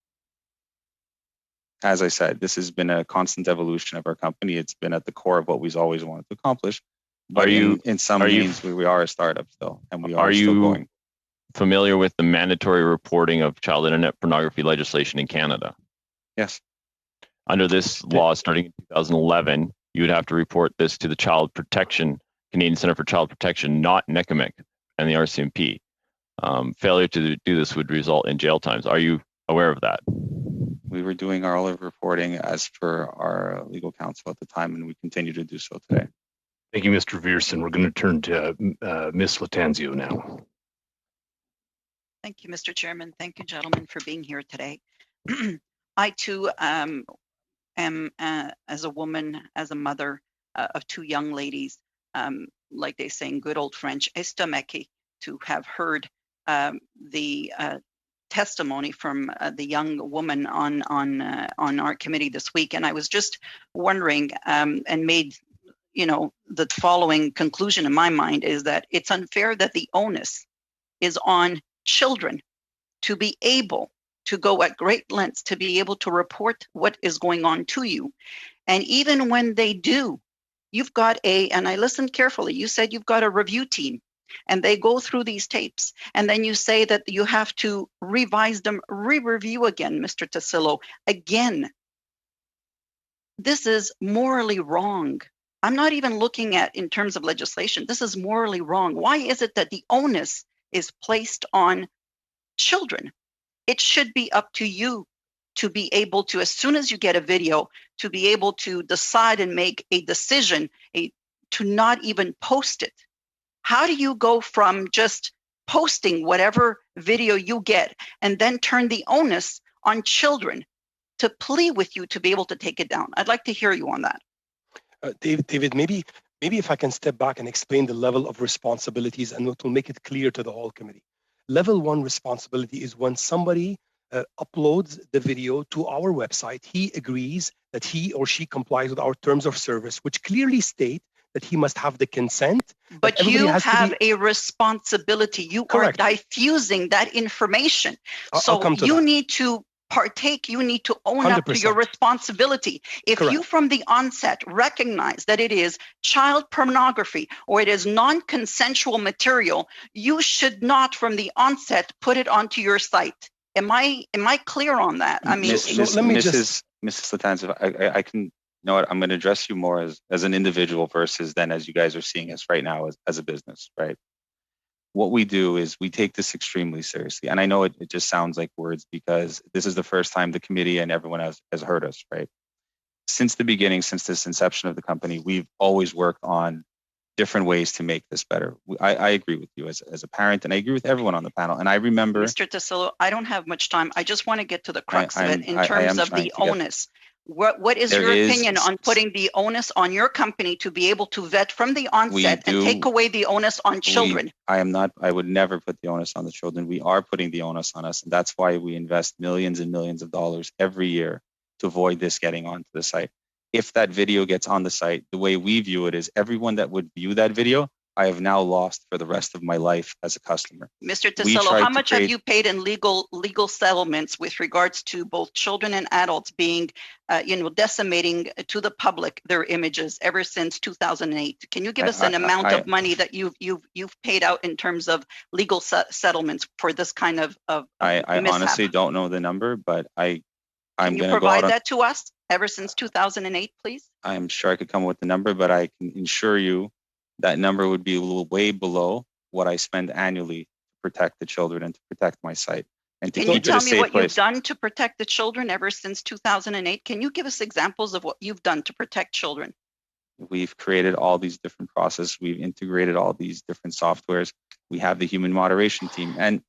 As I said, this has been a constant evolution of our company. It's been at the core of what we've always wanted to accomplish. But in some means, we are a startup still, and we are still going. Familiar with the mandatory reporting of child internet pornography legislation in Canada? Yes. Under this law, starting in 2011, you would have to report this to the Canadian Centre for Child Protection, not NECAMIC and the RCMP. Failure to do this would result in jail times. Are you aware of that? We were doing all of reporting as per our legal counsel at the time, and we continue to do so today. Thank you, Mr. Vierson. We're going to turn to Ms. Latanzio now. Thank you, Mr. Chairman. Thank you, gentlemen, for being here today. I, too, am, as a woman, as a mother of two young ladies, like they say in good old French, estomaquée, to have heard the testimony from the young woman on our committee this week. And I was just wondering and made, the following conclusion in my mind is that it's unfair that the onus is on children to be able to go at great lengths to be able to report what is going on to you. And even when they do, you've got and I listened carefully, you said you've got a review team and they go through these tapes. And then you say that you have to revise them, re-review again, Mr. Tassillo, again. This is morally wrong. I'm not even looking at in terms of legislation. This is morally wrong. Why is it that the onus is placed on children? It should be up to you to be able to, as soon as you get a video, to be able to decide and make a decision to not even post it. How do you go from just posting whatever video you get and then turn the onus on children to plea with you to be able to take it down? I'd like to hear you on that. David, maybe if I can step back and explain the level of responsibilities and what will make it clear to the whole committee. Level 1 responsibility is when somebody uploads the video to our website, he agrees that he or she complies with our terms of service, which clearly state that he must have the consent. But you have a responsibility. You Correct. Are diffusing that information. So you need to partake, you need to own 100%. Up to your responsibility. If Correct. You from the onset recognize that it is child pornography or it is non-consensual material, you should not from the onset put it onto your site. Am I clear on that? I mean, Mrs. Latanzio, I can, you know what, I'm going to address you more as an individual versus then as you guys are seeing us right now as a business, right? What we do is we take this extremely seriously. And I know it just sounds like words because this is the first time the committee and everyone has heard us, right? Since the beginning, since this inception of the company, we've always worked on different ways to make this better. I agree with you as a parent, and I agree with everyone on the panel. And I remember... Mr. Tassillo, I don't have much time. I just want to get to the crux of it in terms of the onus. What is your opinion on putting the onus on your company to be able to vet from the onset and take away the onus on children? I would never put the onus on the children. We are putting the onus on us. And that's why we invest millions and millions of dollars every year to avoid this getting onto the site. If that video gets on the site, the way we view it is everyone that would view that video, I have now lost for the rest of my life as a customer. Mr. Tassilo, how much have you paid in legal settlements with regards to both children and adults being, decimating to the public their images ever since 2008? Can you give us an amount of money that you've paid out in terms of legal settlements for this kind of I honestly don't know the number, but I'm going to provide that to us ever since 2008, please? I'm sure I could come up with the number, but I can assure you that number would be a little way below what I spend annually to protect the children and to protect my site. And to Can you tell me what you've done to protect the children ever since 2008? Can you give us examples of what you've done to protect children? We've created all these different processes. We've integrated all these different softwares. We have the human moderation team. And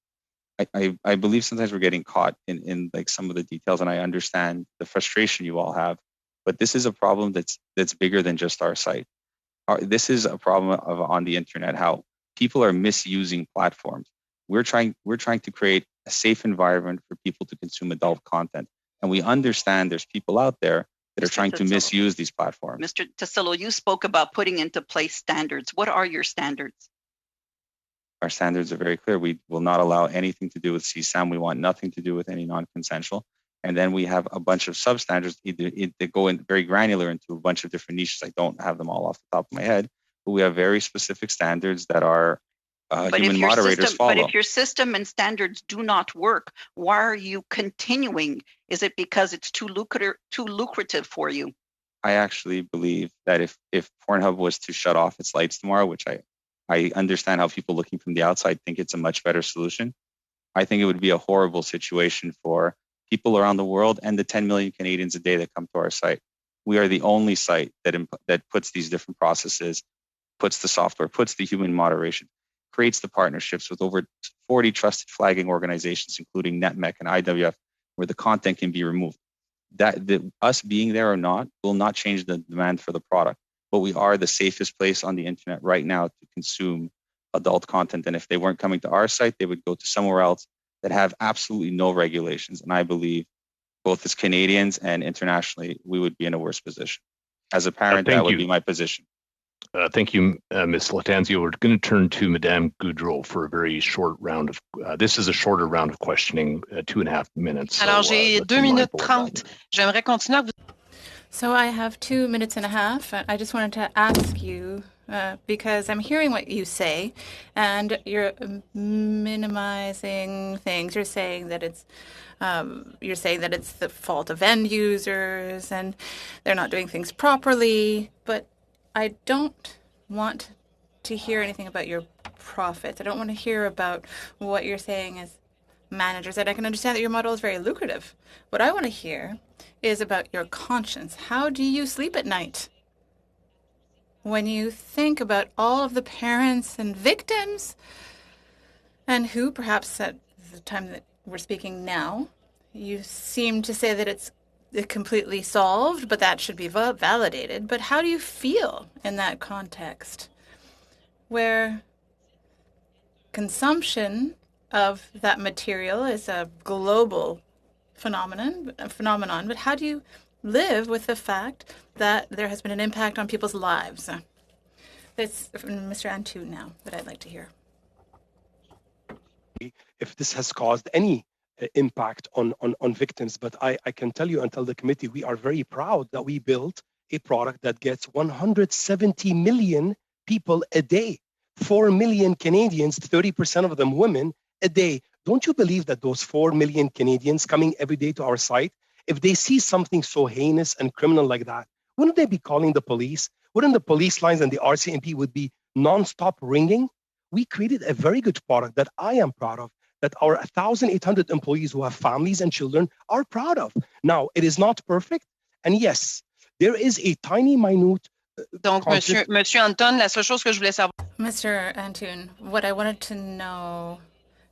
I believe sometimes we're getting caught in like some of the details, and I understand the frustration you all have. But this is a problem that's bigger than just our site. This is a problem on the internet, how people are misusing platforms. We're trying to create a safe environment for people to consume adult content. And we understand there's people out there that are trying to misuse these platforms. Mr. Tassilo, you spoke about putting into place standards. What are your standards? Our standards are very clear. We will not allow anything to do with CSAM. We want nothing to do with any non-consensual. And then we have a bunch of substandards that go in very granular into a bunch of different niches. I don't have them all off the top of my head, but we have very specific standards that our human moderators follow. But if your system and standards do not work, why are you continuing? Is it because it's too lucrative for you? I actually believe that if Pornhub was to shut off its lights tomorrow, which I understand how people looking from the outside think it's a much better solution, I think it would be a horrible situation for people around the world and the 10 million Canadians a day that come to our site. We are the only site that puts these different processes, puts the software, puts the human moderation, creates the partnerships with over 40 trusted flagging organizations, including NetMech and IWF, where the content can be removed. Us being there or not will not change the demand for the product, but we are the safest place on the internet right now to consume adult content. And if they weren't coming to our site, they would go to somewhere else that have absolutely no regulations. And I believe both as Canadians and internationally, we would be in a worse position. As a parent, that would be my position. Thank you, Ms. Latanzio. We're going to turn to Madame Goudreau for a very short round of, this is a shorter round of questioning, 2.5 minutes. Alors, j'ai 2 minutes 30. J'aimerais continuer. So I have 2.5 minutes. I just wanted to ask you, because I'm hearing what you say, and you're minimizing things. You're saying that it's the fault of end users and they're not doing things properly. But I don't want to hear anything about your profits. I don't want to hear about what you're saying as managers. And I can understand that your model is very lucrative. What I want to hear is about your conscience. How do you sleep at night? When you think about all of the parents and victims, and who perhaps at the time that we're speaking now, you seem to say that it's completely solved, but that should be validated. But how do you feel in that context where consumption of that material is a global phenomenon, but how do you live with the fact that there has been an impact on people's lives? That's from Mr. Antoun now that I'd like to hear. If this has caused any impact on victims, but I can tell you and tell the committee, we are very proud that we built a product that gets 170 million people a day, 4 million Canadians, 30% of them women, a day. Don't you believe that those 4 million Canadians coming every day to our site, if they see something so heinous and criminal like that, wouldn't they be calling the police? Wouldn't the police lines and the RCMP would be nonstop ringing? We created a very good product that I am proud of, that our 1,800 employees who have families and children are proud of. Now, it is not perfect. And yes, there is a tiny, minute... Donc, Monsieur Anton, la seule chose que je voulais savoir... Mr. Antoun, what I wanted to know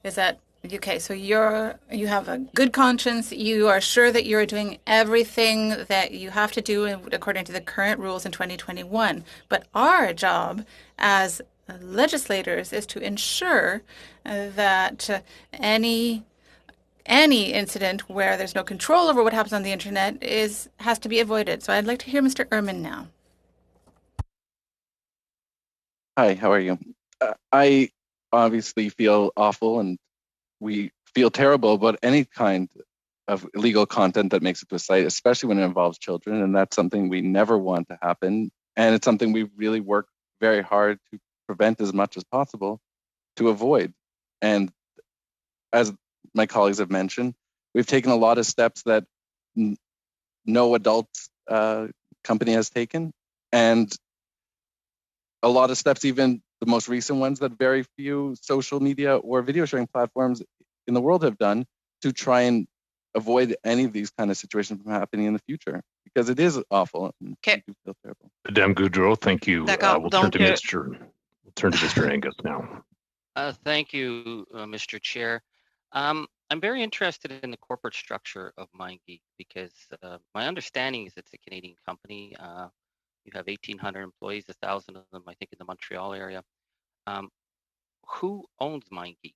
is that Okay, so you have a good conscience. You are sure that you're doing everything that you have to do according to the current rules in 2021. But our job as legislators is to ensure that any incident where there's no control over what happens on the internet has to be avoided. So I'd like to hear Mr. Ehrman now. Hi, how are you? I obviously feel awful, and we feel terrible about any kind of illegal content that makes it to a site, especially when it involves children. And that's something we never want to happen. And it's something we really work very hard to prevent as much as possible to avoid. And as my colleagues have mentioned, we've taken a lot of steps that no adult company has taken. And a lot of steps, even the most recent ones that very few social media or video sharing platforms in the world have done to try and avoid any of these kind of situations from happening in the future, because it is awful. Okay. Feel terrible. Madame Goudreau, thank you. We'll turn to Mr. Angus now. Thank you, Mr. Chair. I'm very interested in the corporate structure of MindGeek because my understanding is it's a Canadian company. You have 1,800 employees, 1,000 of them, I think, in the Montreal area. Who owns MindGeek?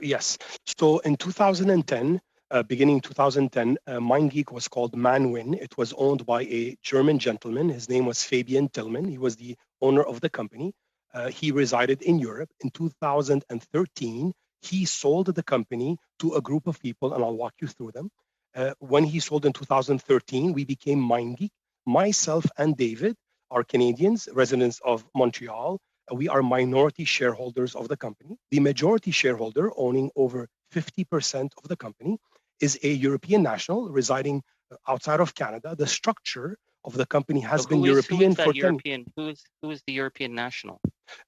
Yes. So in 2010, beginning 2010, MindGeek was called Manwin. It was owned by a German gentleman. His name was Fabian Tillman. He was the owner of the company. He resided in Europe. In 2013, he sold the company to a group of people, and I'll walk you through them. When he sold in 2013, we became MindGeek. Myself and David are Canadians, residents of Montreal. We are minority shareholders of the company. The majority shareholder, owning over 50% of the company, is a European national residing outside of Canada. The structure of the company has been European for 10 years. Who is the European national?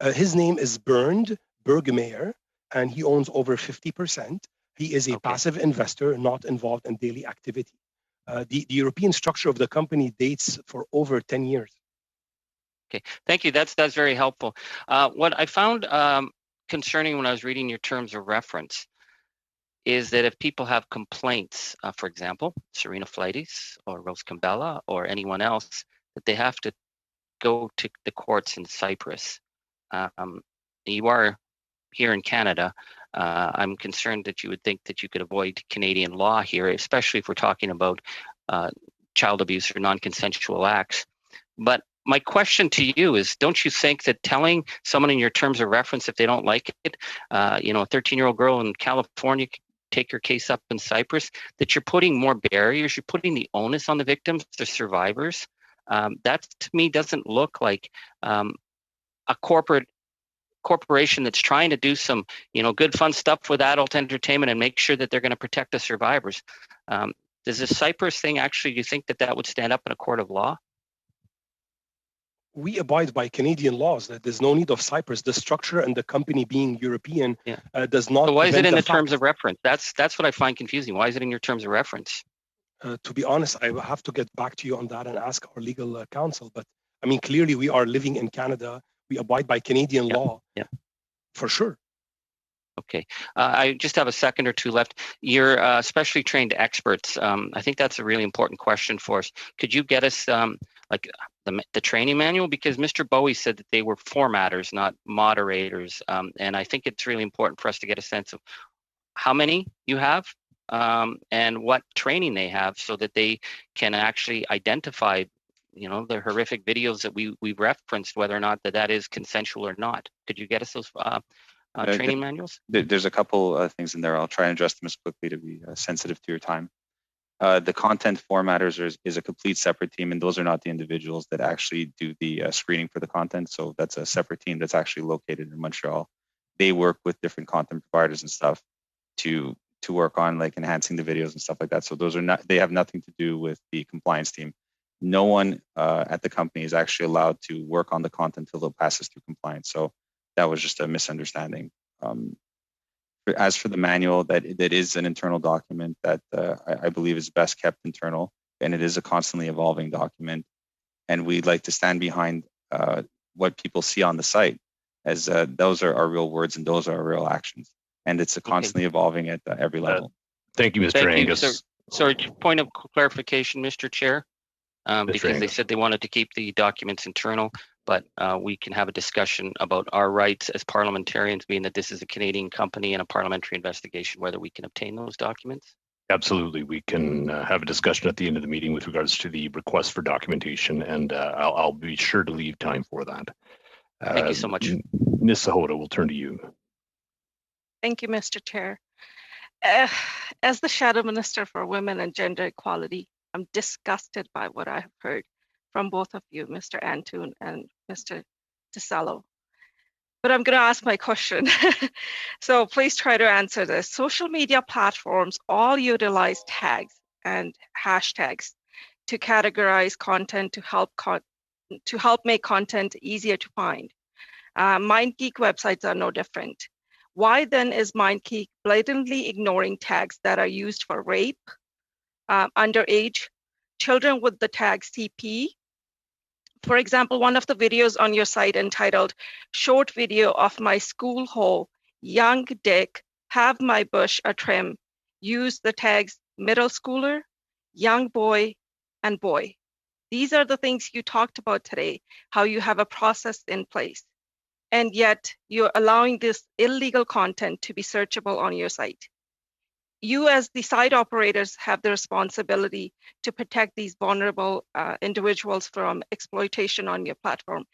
His name is Bernd Bergmeyer, and he owns over 50%. He is a passive investor, not involved in daily activity. The European structure of the company dates for over 10 years. Okay, thank you. That's very helpful. What I found concerning when I was reading your terms of reference is that if people have complaints, for example, Serena Flighties or Rose Cambella or anyone else, that they have to go to the courts in Cyprus. You are here in Canada. I'm concerned that you would think that you could avoid Canadian law here, especially if we're talking about child abuse or non-consensual acts. But my question to you is, don't you think that telling someone in your terms of reference, if they don't like it, a 13-year-old girl in California take your case up in Cyprus, that you're putting more barriers, you're putting the onus on the victims, the survivors? That to me doesn't look like a corporation that's trying to do some, good fun stuff with adult entertainment and make sure that they're going to protect the survivors. Does this Cyprus thing actually, do you think that would stand up in a court of law? We abide by Canadian laws. That there's no need of Cyprus. The structure and the company being European does not. So why is it in the terms of reference? That's what I find confusing. Why is it in your terms of reference? To be honest, I will have to get back to you on that and ask our legal counsel. But I mean, clearly we are living in Canada. We abide by Canadian law. Yeah, for sure. Okay. I just have a second or two left. You're specially trained experts. I think that's a really important question for us. Could you get us the training manual? Because Mr. Bowie said that they were formatters, not moderators. And I think it's really important for us to get a sense of how many you have and what training they have so that they can actually identify the horrific videos that we referenced, whether or not that is consensual or not. Could you get us those training manuals? There's a couple things in there. I'll try and address them as quickly to be sensitive to your time. The content formatters is a complete separate team, and those are not the individuals that actually do the screening for the content. So that's a separate team that's actually located in Montreal. They work with different content providers and stuff to work on enhancing the videos and stuff like that. So they have nothing to do with the compliance team. No one at the company is actually allowed to work on the content until it passes through compliance. So that was just a misunderstanding. As for the manual, that is an internal document that I believe is best kept internal, and it is a constantly evolving document. And we'd like to stand behind what people see on the site, as those are our real words and those are our real actions. and it's constantly evolving at every level. Thank you, Mr. Thank Angus. you, sir. Sorry, point of clarification, Mr. Chair, because they said they wanted to keep the documents internal, but we can have a discussion about our rights as parliamentarians, being that this is a Canadian company and a parliamentary investigation, whether we can obtain those documents. Absolutely. We can have a discussion at the end of the meeting with regards to the request for documentation, and I'll be sure to leave time for that. Thank you so much. Ms. Sahota, we'll turn to you. Thank you, Mr. Chair. As the Shadow Minister for Women and Gender Equality, I'm disgusted by what I have heard from both of you, Mr. Antoon and Mr. DeSallo. But I'm going to ask my question. So please try to answer this. Social media platforms all utilize tags and hashtags to categorize content to help make content easier to find. MindGeek websites are no different. Why then is MindGeek blatantly ignoring tags that are used for rape, underage, children with the tag CP? For example, one of the videos on your site entitled "Short Video of My School Hole, Young Dick, Have My Bush a Trim" used the tags middle schooler, young boy, and boy. These are the things you talked about today, how you have a process in place. And yet you're allowing this illegal content to be searchable on your site. You as the site operators have the responsibility to protect these vulnerable individuals from exploitation on your platform.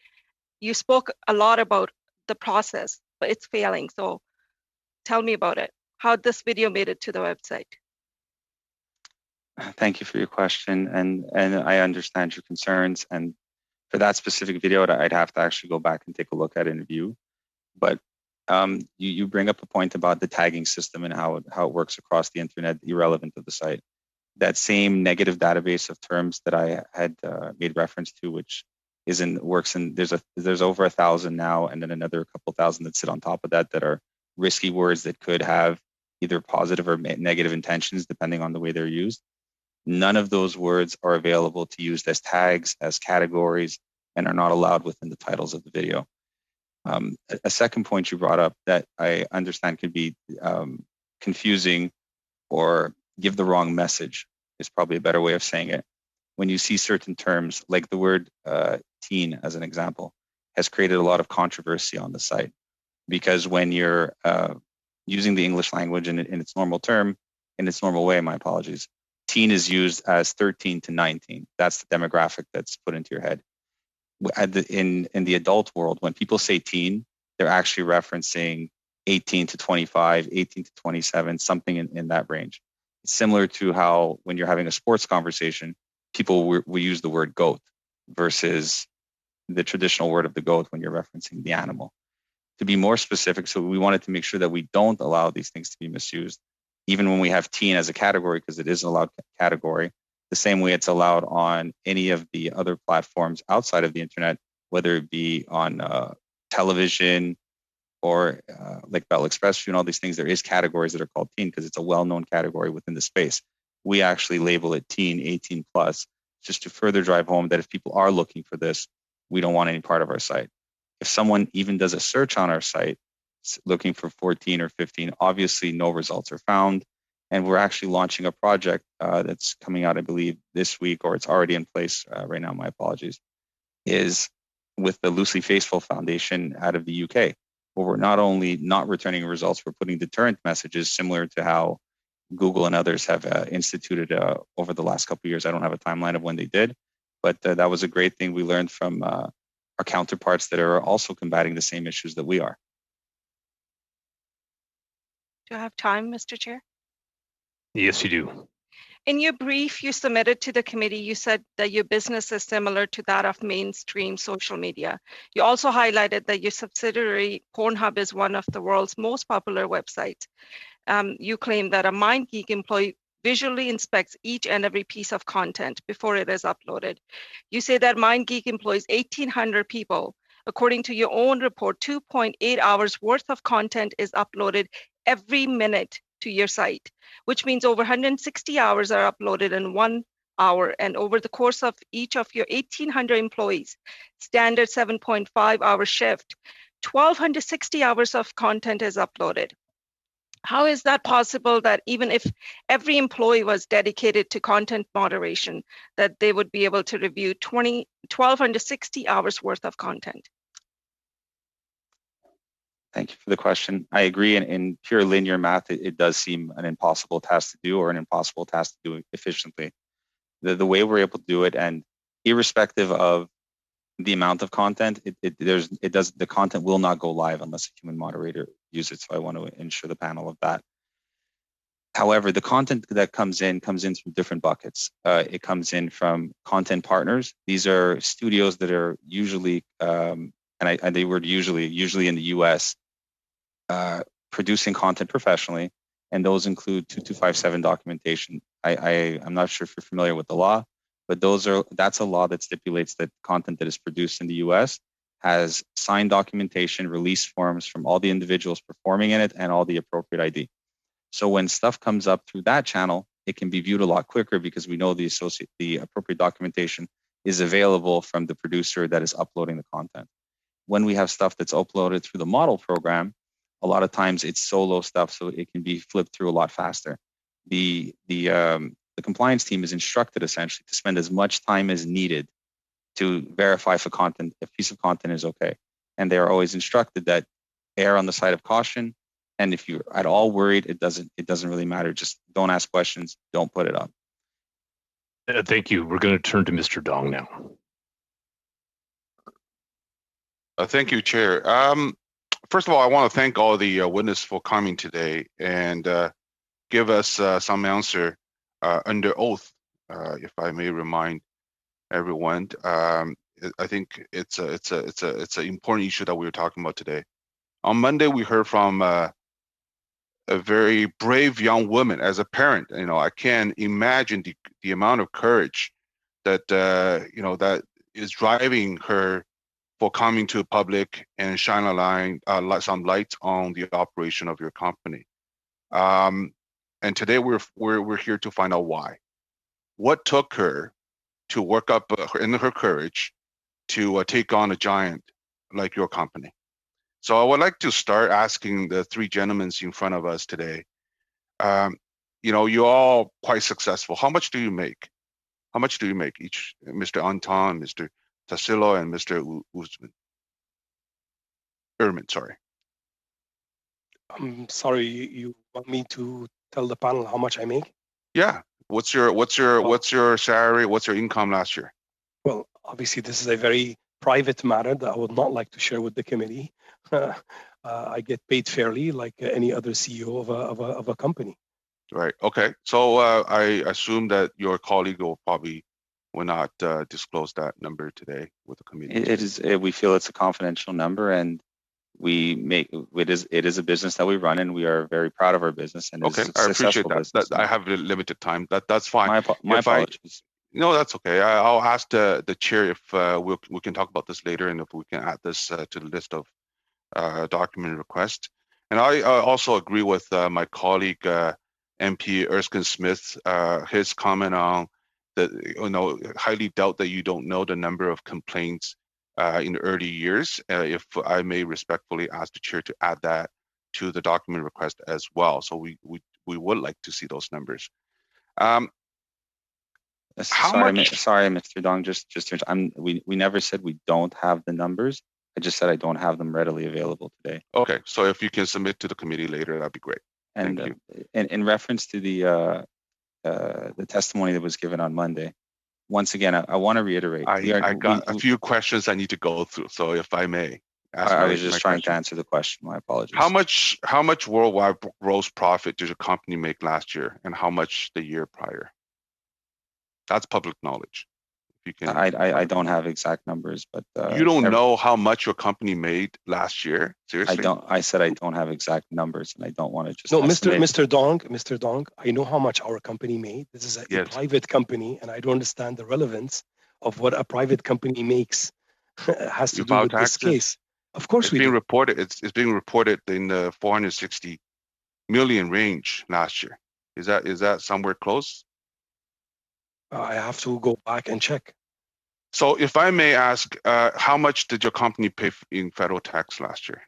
You spoke a lot about the process, but it's failing. So tell me about it, how this video made it to the website. Thank you for your question. And I understand your concerns. And for that specific video, I'd have to actually go back and take a look at it and review. But you bring up a point about the tagging system and how it works across the internet, irrelevant of the site. That same negative database of terms that I had made reference to, which works in there's over 1,000 now, and then another couple thousand that sit on top of that are risky words that could have either positive or negative intentions depending on the way they're used. None of those words are available to use as tags, as categories, and are not allowed within the titles of the video. A second point you brought up that I understand could be confusing or give the wrong message is probably a better way of saying it. When you see certain terms, like the word teen, as an example, has created a lot of controversy on the site, because when you're using the English language in its normal term, in its normal way, my apologies, teen is used as 13 to 19. That's the demographic that's put into your head. In the adult world, when people say teen, they're actually referencing 18 to 25, 18 to 27, something in that range. It's similar to how when you're having a sports conversation, people will use the word goat versus the traditional word of the goat when you're referencing the animal. To be more specific, so we wanted to make sure that we don't allow these things to be misused, even when we have teen as a category, because it is an allowed category, the same way it's allowed on any of the other platforms outside of the internet, whether it be on television or like Bell Express and all these things. There is categories that are called teen because it's a well-known category within the space. We actually label it teen, 18 plus, just to further drive home that if people are looking for this, we don't want any part of our site. If someone even does a search on our site looking for 14 or 15, obviously no results are found. And we're actually launching a project that's coming out, I believe, this week, or it's already in place right now, my apologies, is with the Loosely Faithful Foundation out of the UK, where we're not only not returning results, we're putting deterrent messages similar to how Google and others have instituted over the last couple of years. I don't have a timeline of when they did, but that was a great thing we learned from our counterparts that are also combating the same issues that we are. Do I have time, Mr. Chair? Yes, you do. In your brief you submitted to the committee, you said that your business is similar to that of mainstream social media. You also highlighted that your subsidiary Pornhub is one of the world's most popular websites. You claim that a MindGeek employee visually inspects each and every piece of content before it is uploaded. You say that MindGeek employs 1,800 people. According to your own report, 2.8 hours worth of content is uploaded every minute to your site, which means over 160 hours are uploaded in 1 hour. And over the course of each of your 1,800 employees, standard 7.5 hour shift, 1,260 hours of content is uploaded. How is that possible that even if every employee was dedicated to content moderation, that they would be able to review 1,260 hours worth of content? Thank you for the question. I agree. In pure linear math, it does seem an impossible task to do, or an impossible task to do efficiently. The way we're able to do it, and irrespective of the amount of content, the content will not go live unless a human moderator uses it. So I want to ensure the panel of that. However, the content that comes in through different buckets. It comes in from content partners. These are studios that are usually, and they were usually in the US, producing content professionally, and those include 2257 documentation. I'm not sure if you're familiar with the law, but that's a law that stipulates that content that is produced in the US has signed documentation, release forms from all the individuals performing in it, and all the appropriate ID. So when stuff comes up through that channel, it can be viewed a lot quicker because we know the appropriate documentation is available from the producer that is uploading the content. When we have stuff that's uploaded through the model program, a lot of times it's solo stuff, so it can be flipped through a lot faster. The compliance team is instructed essentially to spend as much time as needed to verify if a piece of content is okay. And they are always instructed that err on the side of caution. And if you're at all worried, it doesn't really matter. Just don't ask questions. Don't put it up. Thank you. We're going to turn to Mr. Dong now. Thank you, Chair. First of all, I want to thank all the witnesses for coming today and give us some answer under oath, if I may remind everyone. I think it's an important issue that we're talking about today. On Monday, we heard from a very brave young woman. As a parent, I can't imagine the amount of courage that that is driving her for coming to the public and shine some light on the operation of your company. And today we're here to find out why. What took her to work up in her courage to take on a giant like your company? So I would like to start asking the three gentlemen in front of us today. You're all quite successful. How much do you make? How much do you make each, Mr. Anton, Mr. Tassilo, and Mr. Erman, sorry. I'm sorry, you want me to tell the panel how much I make? Yeah. What's your salary? What's your income last year? Well, obviously, this is a very private matter that I would not like to share with the committee. I get paid fairly, like any other CEO of a company. Right. Okay. So I assume that your colleague will not disclose that number today with the committee. We feel it's a confidential number, and it is a business that we run, and we are very proud of our business. And okay, I appreciate that. I have a limited time. That's fine. My apologies. No, that's okay. I'll ask the chair if we can talk about this later, and if we can add this to the list of document requests. And I also agree with my colleague MP Erskine Smith, his comment on that. Highly doubt that you don't know the number of complaints in the early years. If I may respectfully ask the chair to add that to the document request as well. So we would like to see those numbers. Sorry, Mr. Dong. We never said we don't have the numbers. I just said I don't have them readily available today. Okay, so if you can submit to the committee later, that'd be great. And thank you. In reference to the testimony that was given on Monday, once again, I want to reiterate. I got a few questions I need to go through, so if I may. I was just trying to answer the question. My apologies. How much worldwide gross profit did your company make last year, and how much the year prior? That's public knowledge. If you can. I don't have exact numbers, but you don't know how much your company made last year. Seriously? I don't. I said I don't have exact numbers, and I don't want to just. No, Mr. Dong. I know how much our company made. This is a private company, and I don't understand the relevance of what a private company makes has to do with this case. Of course, it's being reported. It's being reported in the 460 million range last year. Is that somewhere close? I have to go back and check. So if I may ask, how much did your company pay in federal tax last year?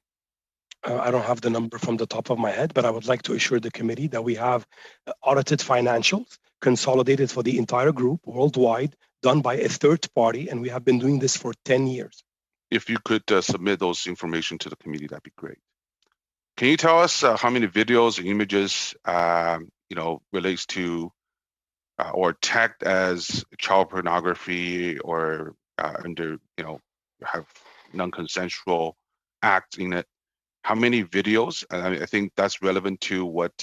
I don't have the number from the top of my head, but I would like to assure the committee that we have audited financials consolidated for the entire group worldwide, done by a third party, and we have been doing this for 10 years. If you could submit those information to the committee, that'd be great. Can you tell us how many videos or images, relates to or tagged as child pornography or under, have non-consensual acts in it? How many videos? I think that's relevant to what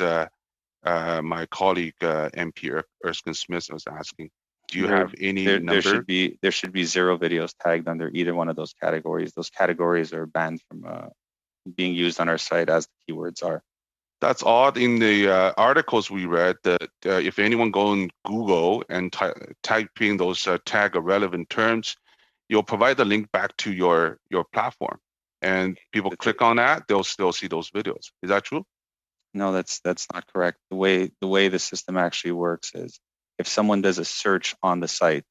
my colleague MP Erskine Smith was asking. Do you have any number? There should be 0 videos tagged under either one of those categories. Those categories are banned from being used on our site as the keywords are. That's odd. In the articles we read, that if anyone go on Google and type in those tag or relevant terms, you'll provide the link back to your platform, and people click on that, they'll still see those videos. Is that true? No, that's not correct. The way the system actually works is if someone does a search on the site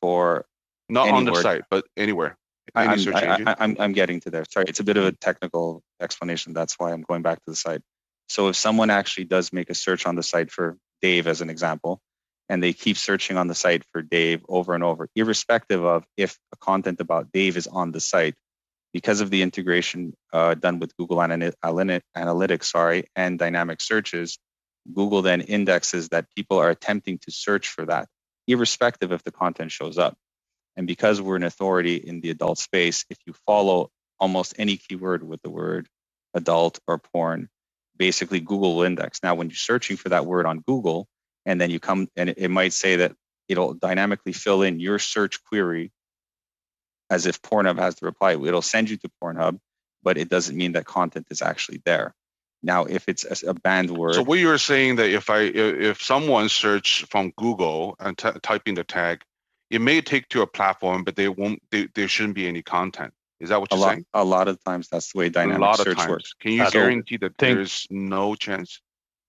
for not on the site, but anywhere. I'm getting to there. Sorry, it's a bit of a technical explanation. That's why I'm going back to the site. So if someone actually does make a search on the site for Dave, as an example, and they keep searching on the site for Dave over and over, irrespective of if a content about Dave is on the site, because of the integration done with Google Analytics, and dynamic searches, Google then indexes that people are attempting to search for that, irrespective if the content shows up. And because we're an authority in the adult space, if you follow almost any keyword with the word adult or porn, basically Google will index. Now, when you're searching for that word on Google, and then you come, and it might say that it'll dynamically fill in your search query as if Pornhub has the reply. It'll send you to Pornhub, but it doesn't mean that content is actually there. Now, if it's a banned word. So what you're saying that if someone search from Google and type in the tag, it may take to a platform, but there shouldn't be any content. Is that what you're saying? A lot of times that's the way dynamic search works. Can you guarantee that there's no chance?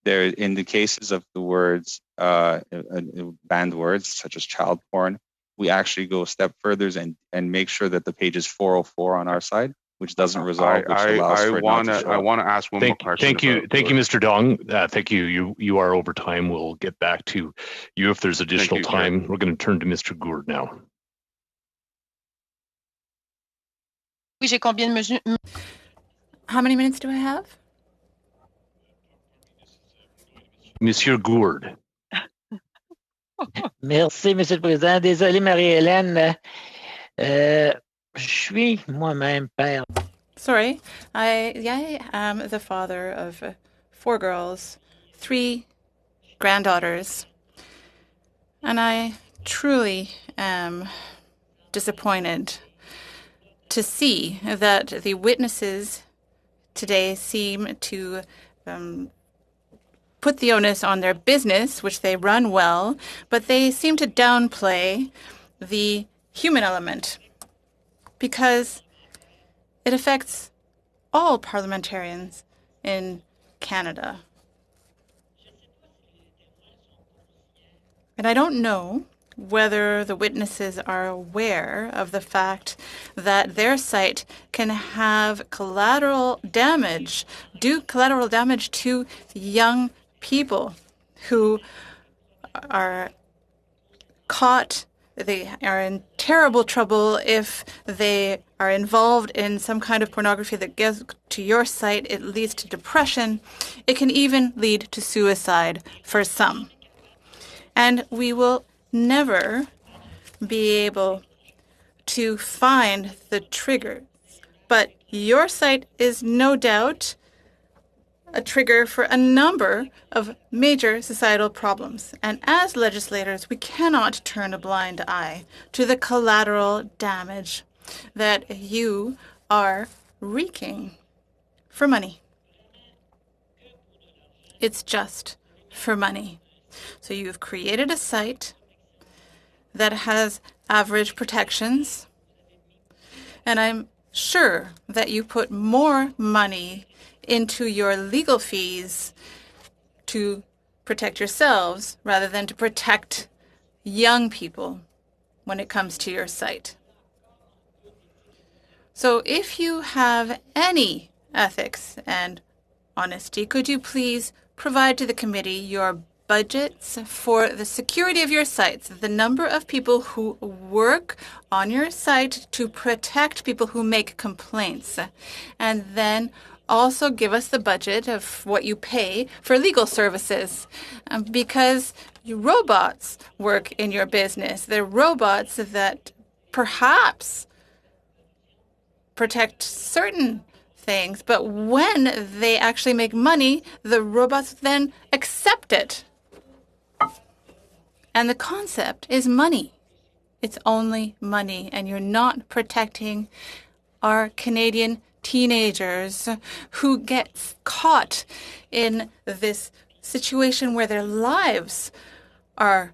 There, in the cases of the words, banned words such as child porn, we actually go a step further and make sure that the page is 404 on our side, which doesn't resolve, which allows for it not to show up. I want to ask one more question. Thank you, Mr. Dong. Thank you. You are over time. We'll get back to you if there's additional time. We're going to turn to Mr. Gourd now. Oui, j'ai combien de mesures? How many minutes do I have? Monsieur Gourd. Merci, Monsieur le Président. Désolé, Marie-Hélène. Je suis moi-même père. Sorry, I am the father of 4 girls, 3 granddaughters, and I truly am disappointed to see that the witnesses today seem to put the onus on their business, which they run well, but they seem to downplay the human element because it affects all parliamentarians in Canada. And I don't know whether the witnesses are aware of the fact that their site can have collateral damage to young people who are caught. They are in terrible trouble if they are involved in some kind of pornography that gets to your site. It leads to depression. It can even lead to suicide for some. And we will never be able to find the triggers. But your site is no doubt a trigger for a number of major societal problems. And as legislators, we cannot turn a blind eye to the collateral damage that you are wreaking for money. It's just for money. So you've created a site that has average protections, and I'm sure that you put more money into your legal fees to protect yourselves rather than to protect young people when it comes to your site. So if you have any ethics and honesty, could you please provide to the committee your budgets for the security of your sites, the number of people who work on your site to protect people who make complaints, and then also give us the budget of what you pay for legal services, because robots work in your business. They're robots that perhaps protect certain things, but when they actually make money, the robots then accept it. And the concept is money. It's only money, and you're not protecting our Canadian teenagers who get caught in this situation where their lives are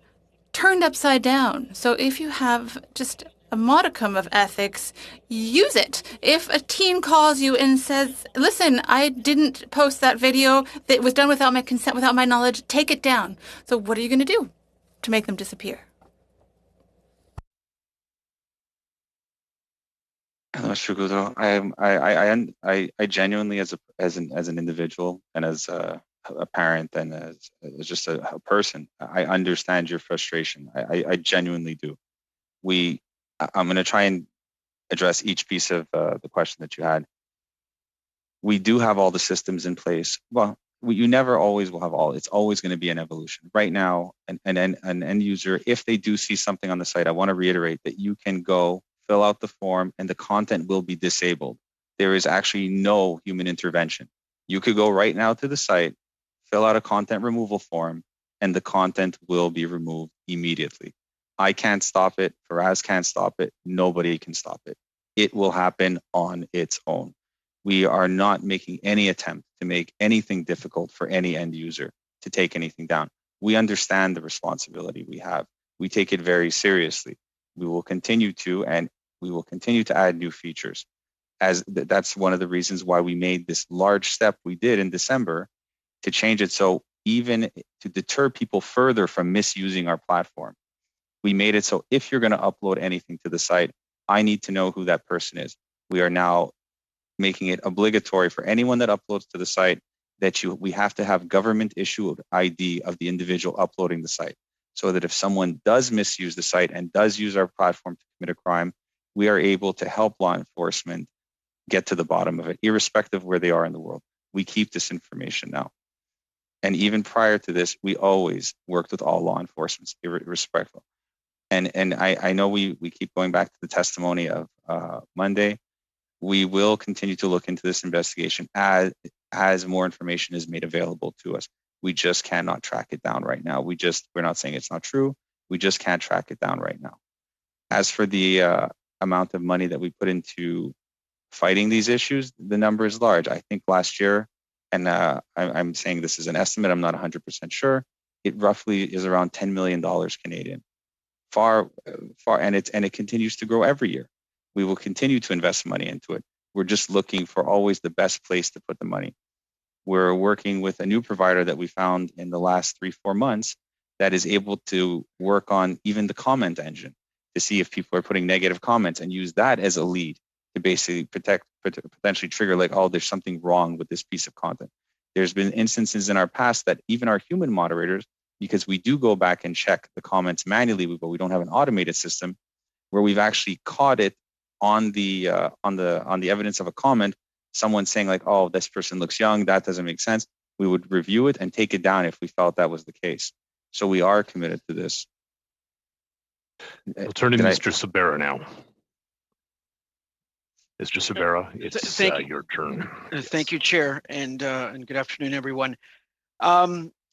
turned upside down. So if you have just a modicum of ethics, use it. If a teen calls you and says, listen, I didn't post that video, that was done without my consent, without my knowledge, take it down. So what are you going to do to make them disappear? Mr. Goudreau, I genuinely, as an individual and as a parent and as just a person, I understand your frustration. I genuinely do. I'm going to try and address each piece of the question that you had. We do have all the systems in place. Well, you never always will have all. It's always going to be an evolution. Right now, an end user, if they do see something on the site, I want to reiterate that you can go fill out the form and the content will be disabled. There is actually no human intervention. You could go right now to the site, fill out a content removal form, and the content will be removed immediately. I can't stop it. Faraz can't stop it. Nobody can stop it. It will happen on its own. We are not making any attempt to make anything difficult for any end user to take anything down. We understand the responsibility we have. We take it very seriously. We will continue to, and we will continue to add new features. That's one of the reasons why we made this large step we did in December to change it, so even to deter people further from misusing our platform. We made it so if you're going to upload anything to the site, I need to know who that person is. We are now making it obligatory for anyone that uploads to the site that we have to have government issued ID of the individual uploading the site, so that if someone does misuse the site and does use our platform to commit a crime, we are able to help law enforcement get to the bottom of it, irrespective of where they are in the world. We keep this information now. And even prior to this, we always worked with all law enforcement, irrespective. And I know we keep going back to the testimony of Monday. We will continue to look into this investigation as more information is made available to us. We just cannot track it down right now. We're not saying it's not true. We just can't track it down right now. As for the amount of money that we put into fighting these issues, the number is large. I think last year, and I'm saying this is an estimate, I'm not 100% sure, it roughly is around $10 million Canadian. Far, and it continues to grow every year. We will continue to invest money into it. We're just looking for always the best place to put the money. We're working with a new provider that we found in the last 3-4 months that is able to work on even the comment engine to see if people are putting negative comments and use that as a lead to basically potentially trigger like, oh, there's something wrong with this piece of content. There's been instances in our past that even our human moderators, because we do go back and check the comments manually, but we don't have an automated system, where we've actually caught it on the evidence of a comment, someone saying like, oh, this person looks young, that doesn't make sense. We would review it and take it down if we felt that was the case. So we are committed to this. We'll turn to Mr. Sabera now. Mr. Sabera, it's your turn. Thank you, Chair, and good afternoon, everyone.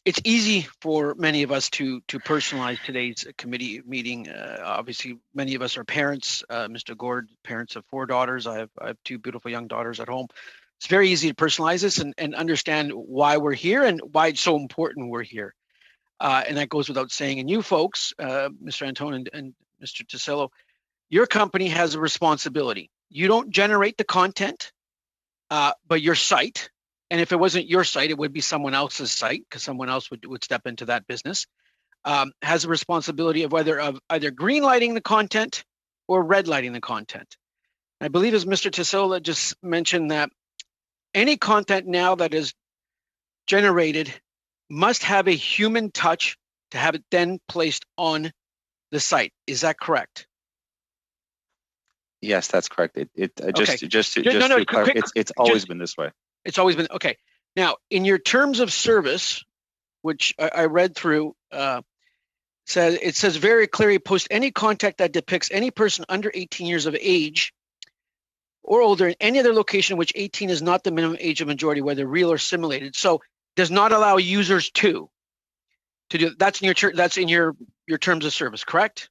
It's easy for many of us to personalize today's committee meeting. Obviously, many of us are parents. Mr. Gord, parents of 4 daughters. I have 2 beautiful young daughters at home. It's very easy to personalize this and understand why we're here and why it's so important we're here. And that goes without saying. And you folks, Mr. Antone and Mr. Tisillo, your company has a responsibility. You don't generate the content, but your site, and if it wasn't your site, it would be someone else's site because someone else would step into that business, has a responsibility of either green lighting the content or red lighting the content. I believe as Mr. Tisillo just mentioned that any content now that is generated must have a human touch to have it then placed on the site. Is that correct? Yes, that's correct. It's always been this way. It's always been okay. Now, in your terms of service, which I read through, it says very clearly, post any content that depicts any person under 18 years of age or older in any other location in which 18 is not the minimum age of majority, whether real or simulated. So does not allow users to do that's in your terms of service, correct?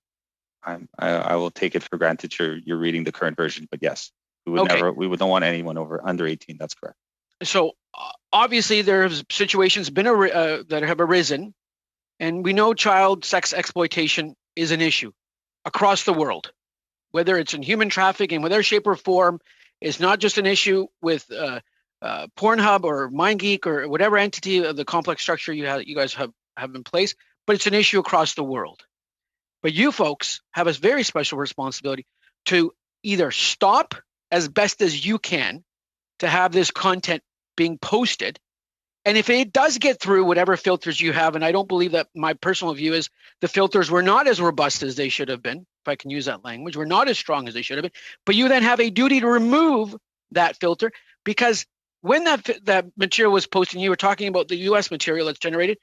I will take it for granted you're reading the current version, but yes, we would don't want anyone under 18. That's correct. So obviously there's situations that have arisen, and we know child sex exploitation is an issue across the world, whether it's in human trafficking, whatever shape or form. It's not just an issue with Pornhub or MindGeek or whatever entity of the complex structure you guys have in place, but it's an issue across the world. But you folks have a very special responsibility to either stop as best as you can to have this content being posted. And if it does get through whatever filters you have, and I don't believe that, my personal view is the filters were not as robust as they should have been, if I can use that language, were not as strong as they should have been, but you then have a duty to remove that filter, because when that material was posted, and you were talking about the US material that's generated,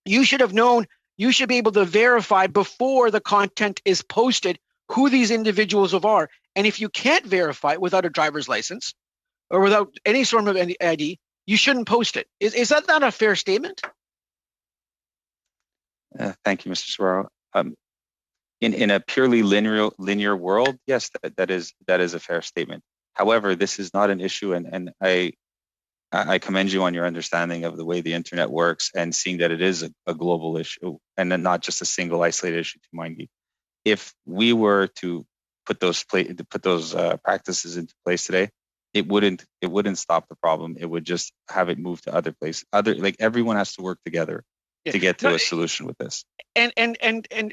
you should have known, you should be able to verify before the content is posted who these individuals are. And if you can't verify it without a driver's license or without any sort of ID, you shouldn't post it. Is that not a fair statement? Thank you, Mr. Sbarro. In a purely linear world, yes, that is a fair statement. However, this is not an issue, and I commend you on your understanding of the way the internet works and seeing that it is a global issue and not just a single isolated issue to MindGeek. If we were to put those practices into place today, it wouldn't stop the problem. It would just have it move to other places. Everyone has to work together to get to a solution with this. And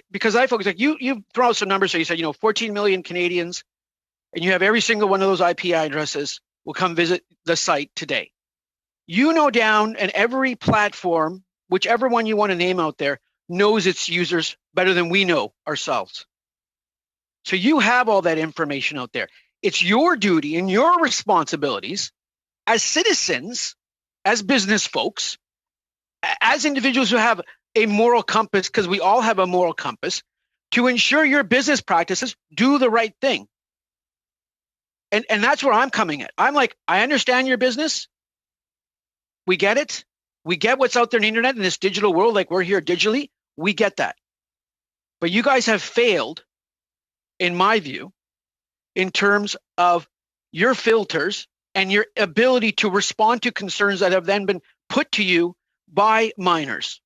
because I focus, like you throw out some numbers. So you said 14 million Canadians, and you have every single one of those IP addresses will come visit the site today. Down, and every platform, whichever one you want to name out there, knows its users better than we know ourselves. So you have all that information out there. It's your duty and your responsibilities as citizens, as business folks, as individuals who have a moral compass, because we all have a moral compass, to ensure your business practices do the right thing. And that's where I'm coming at. I'm like, I understand your business. We get it. We get what's out there on the internet in this digital world, like we're here digitally. We get that. But you guys have failed, in my view, in terms of your filters and your ability to respond to concerns that have then been put to you by minors.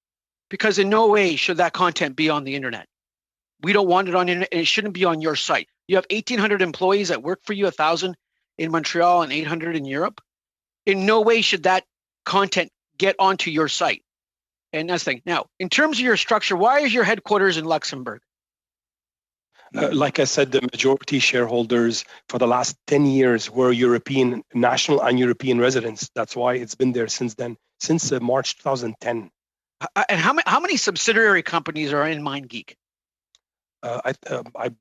Because in no way should that content be on the internet. We don't want it on the internet, and it shouldn't be on your site. You have 1,800 employees that work for you, 1,000 in Montreal and 800 in Europe. In no way should that content get onto your site. And that's the thing. Now, in terms of your structure, why is your headquarters in Luxembourg? Like I said, the majority shareholders for the last 10 years were European, national and European residents. That's why it's been there since then, since March 2010. And how many subsidiary companies are in MindGeek? I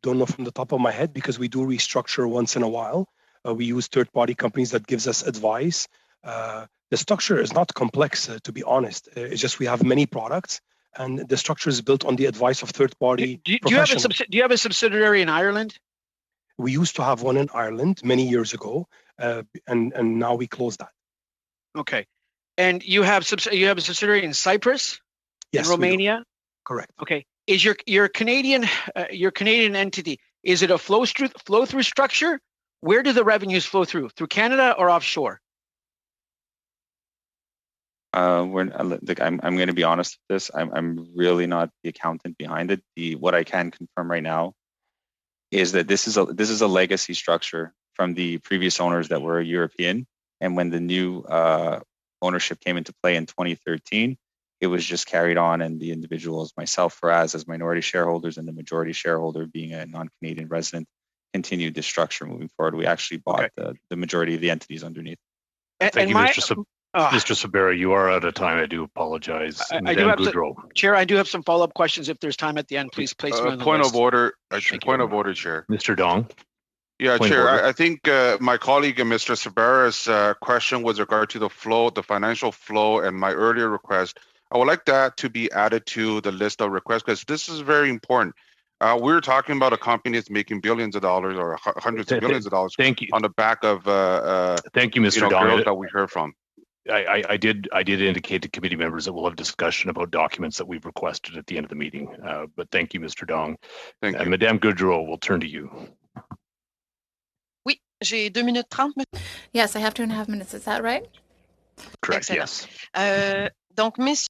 don't know from the top of my head, because we do restructure once in a while. We use third-party companies that gives us advice. The structure is not complex, to be honest. It's just we have many products, and the structure is built on the advice of third-party professionals. Do you have a subsidiary in Ireland? We used to have one in Ireland many years ago, and now we closed that. Okay, and you have a subsidiary in Cyprus, yes, in Romania. Correct. Okay, is your Canadian entity, is it a flow through structure? Where do the revenues flow through? Through Canada or offshore? I'm going to be honest with this. I'm really not the accountant behind it. What I can confirm right now is that this is a legacy structure from the previous owners that were European. And when the new ownership came into play in 2013, it was just carried on, and the individuals, myself, Faraz, as minority shareholders, and the majority shareholder being a non-Canadian resident, continued this structure moving forward. We actually bought the majority of the entities underneath. Thank you, Mr. Sabera. You are out of time. I do apologize. I do have Chair, I do have some follow-up questions. If there's time at the end, please place me on the point list. Of order. Point of order, Chair. Mr. Dong. Yeah, Chair. I think my colleague, Mr. Sabera's question with regard to the flow, the financial flow, and my earlier request, I would like that to be added to the list of requests because this is very important. We're talking about a company that's making billions of dollars or hundreds of billions of dollars. Thank you. On the back of thank you, Mr. Dong. Girls that we heard from. I did indicate to committee members that we'll have discussion about documents that we've requested at the end of the meeting. But thank you, Mr. Dong. Thank you. Madame Goudreau, we'll turn to you. Oui, j'ai 2 minutes 30. Yes, I have 2.5 minutes. Is that right? Correct. Excellent. Yes. Donc, messieurs.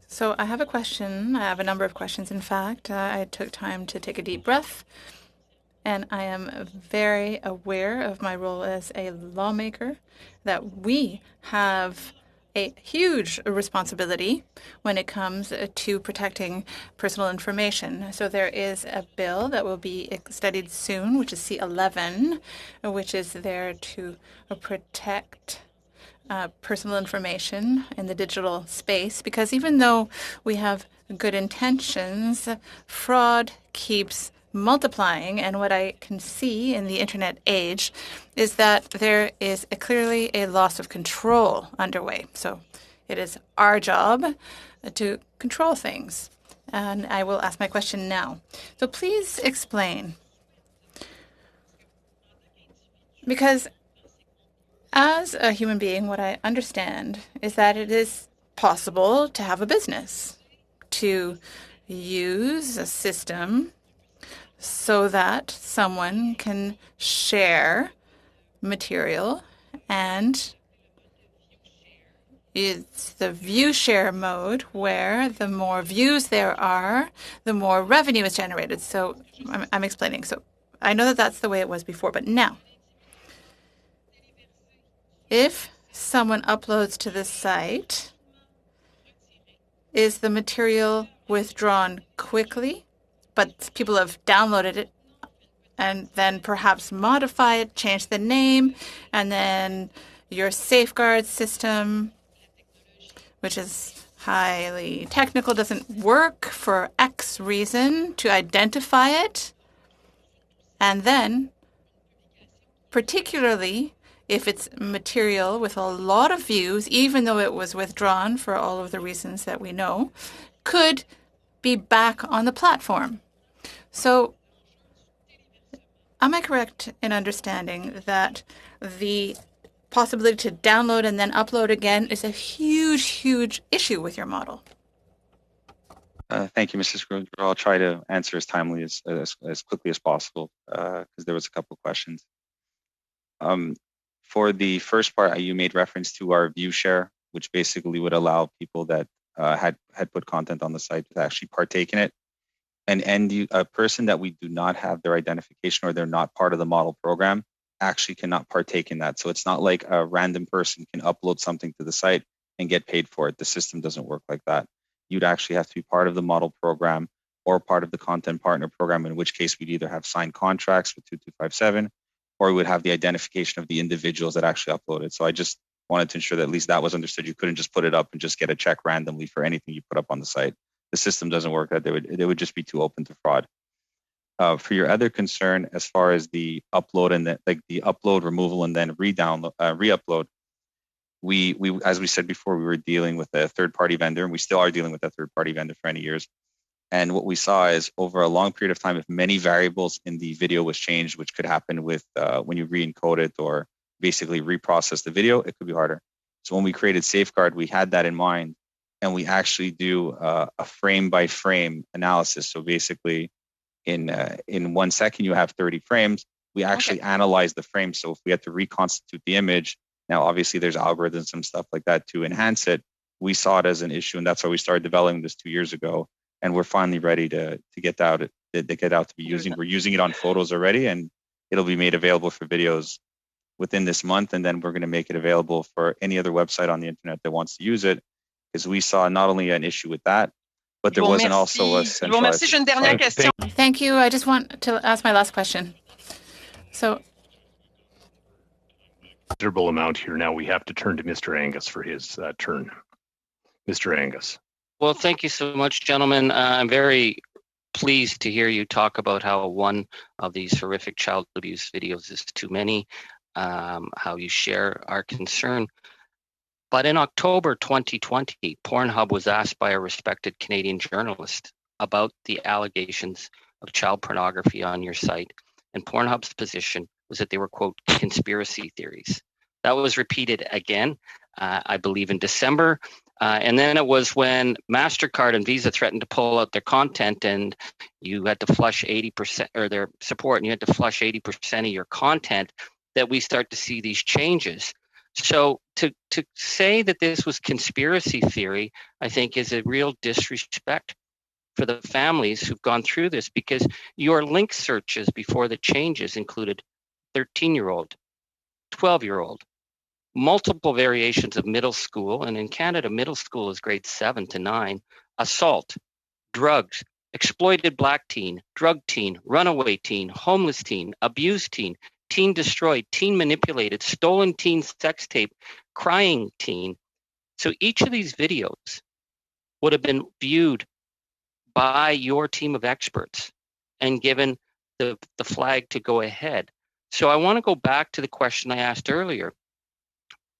So I have a question. I have a number of questions, in fact. I took time to take a deep breath, and I am very aware of my role as a lawmaker, that we have a huge responsibility when it comes to protecting personal information. So there is a bill that will be studied soon, which is C11, which is there to protect personal information in the digital space, because even though we have good intentions, fraud keeps multiplying. And what I can see in the internet age is that there is clearly a loss of control underway. So it is our job to control things. And I will ask my question now. So please explain. Because as a human being, what I understand is that it is possible to have a business, to use a system so that someone can share material, and it's the view share mode where the more views there are, the more revenue is generated. So I'm explaining. So I know that that's the way it was before, but now, if someone uploads to the site, is the material withdrawn quickly, but people have downloaded it and then perhaps modify it, change the name, and then your safeguard system, which is highly technical, doesn't work for X reason to identify it, and then particularly if it's material with a lot of views, even though it was withdrawn for all of the reasons that we know, could be back on the platform. So am I correct in understanding that the possibility to download and then upload again is a huge, huge issue with your model? Thank you, Mrs. Gruder. I'll try to answer as timely as quickly as possible because there was a couple of questions. For the first part, you made reference to our view share, which basically would allow people that had put content on the site to actually partake in it. A person that we do not have their identification or they're not part of the model program actually cannot partake in that. So it's not like a random person can upload something to the site and get paid for it. The system doesn't work like that. You'd actually have to be part of the model program or part of the content partner program, in which case we'd either have signed contracts with 2257 or we would have the identification of the individuals that actually uploaded. So I just wanted to ensure that at least that was understood. You couldn't just put it up and just get a check randomly for anything you put up on the site. The system doesn't work that. They would just be too open to fraud. For your other concern, as far as the upload and the upload, removal, and then re-upload, we as we said before, we were dealing with a third-party vendor, and we still are dealing with a third-party vendor for many years. And what we saw is over a long period of time, if many variables in the video was changed, which could happen with when you re-encode it or basically reprocess the video, it could be harder. So when we created Safeguard, we had that in mind, and we actually do a frame-by-frame analysis. So basically, in 1 second, you have 30 frames. We actually analyze the frames. So if we had to reconstitute the image, now obviously there's algorithms and stuff like that to enhance it. We saw it as an issue, and that's why we started developing this 2 years ago. And we're finally ready to get out to be using. We're using it on photos already, and it'll be made available for videos within this month. And then we're going to make it available for any other website on the internet that wants to use it, because we saw not only an issue with that, but there wasn't also a centralized. Thank you. I just want to ask my last question. So considerable amount here. Now we have to turn to Mr. Angus for his turn. Mr. Angus. Well, thank you so much, gentlemen. I'm very pleased to hear you talk about how one of these horrific child abuse videos is too many, how you share our concern. But in October 2020, Pornhub was asked by a respected Canadian journalist about the allegations of child pornography on your site. And Pornhub's position was that they were, quote, conspiracy theories. That was repeated again, I believe, in December. And then it was when MasterCard and Visa threatened to pull out their content and you had to flush 80% or their support, and you had to flush 80% of your content, that we start to see these changes. So to say that this was conspiracy theory, I think is a real disrespect for the families who've gone through this, because your link searches before the changes included 13-year-old, 12-year-old, multiple variations of middle school, and in Canada, middle school is grades 7 to 9, assault, drugs, exploited Black teen, drug teen, runaway teen, homeless teen, abused teen, teen destroyed, teen manipulated, stolen teen sex tape, crying teen. So each of these videos would have been viewed by your team of experts and given the flag to go ahead. So I want to go back to the question I asked earlier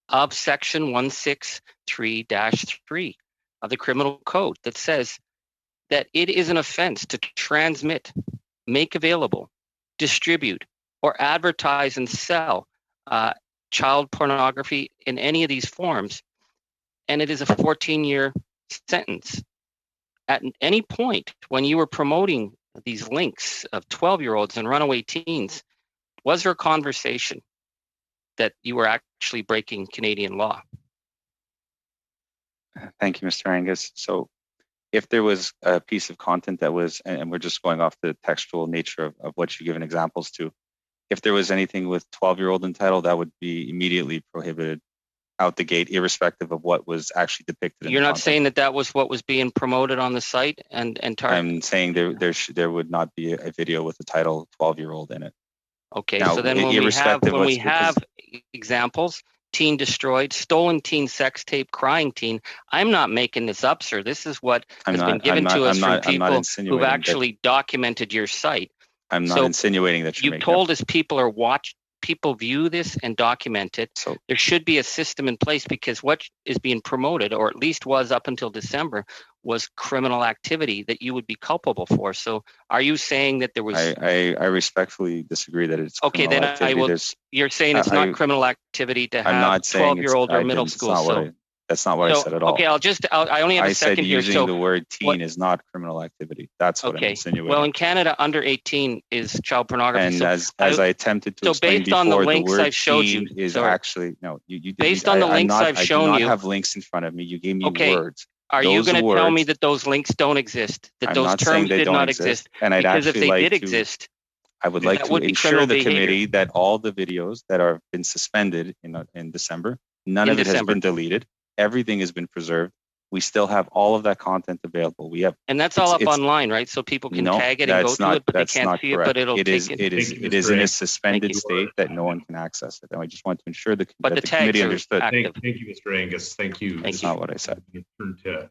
of section 163-3 of the Criminal Code that says that it is an offense to transmit, make available, distribute, or advertise and sell child pornography in any of these forms, and it is a 14-year sentence. At any point when you were promoting these links of 12-year-olds and runaway teens, was there a conversation that you were actually breaking Canadian law? Thank you, Mr. Angus. So if there was a piece of content that was, and we're just going off the textual nature of what you've given examples to, if there was anything with 12-year-old in title, that would be immediately prohibited out the gate, irrespective of what was actually depicted. You're not saying that that was what was being promoted on the site and targeted? I'm saying there would not be a video with the title 12-year-old in it. Okay, now, so then when we have examples, teen destroyed, stolen teen sex tape, crying teen, I'm not making this up, sir. This is what has been given to us from people who've actually documented your site. I'm not insinuating that you've told us people view this and document it. So there should be a system in place, because what is being promoted, or at least was up until December, was criminal activity that you would be culpable for. So are you saying that there was... I respectfully disagree that it's okay, then activity. I will... You're saying it's not criminal activity to have 12-year-old or middle school. That's not what I said at all. Okay, I only have a second here. I said using the word teen is not criminal activity. That's what I'm insinuating. Well, in Canada, under 18 is child pornography. And as I attempted to explain before, the word teen is actually... No, you based on the links I've shown you... I do not have links in front of me. You gave me words. Are you going to tell me that those links don't exist? That those terms did not exist? And I'd because if they like did exist... I would like to ensure the committee that all the videos that have been suspended in December, none of it has been deleted. Everything has been preserved. We still have all of that content available. We have, and that's all up online, right? So people can tag it and go to it, but they can't see it. But it is in a suspended state that no one can access it. And I just want to ensure that the committee understood. Thank you, Mr. Angus. Thank you. That's not what I said. Turn to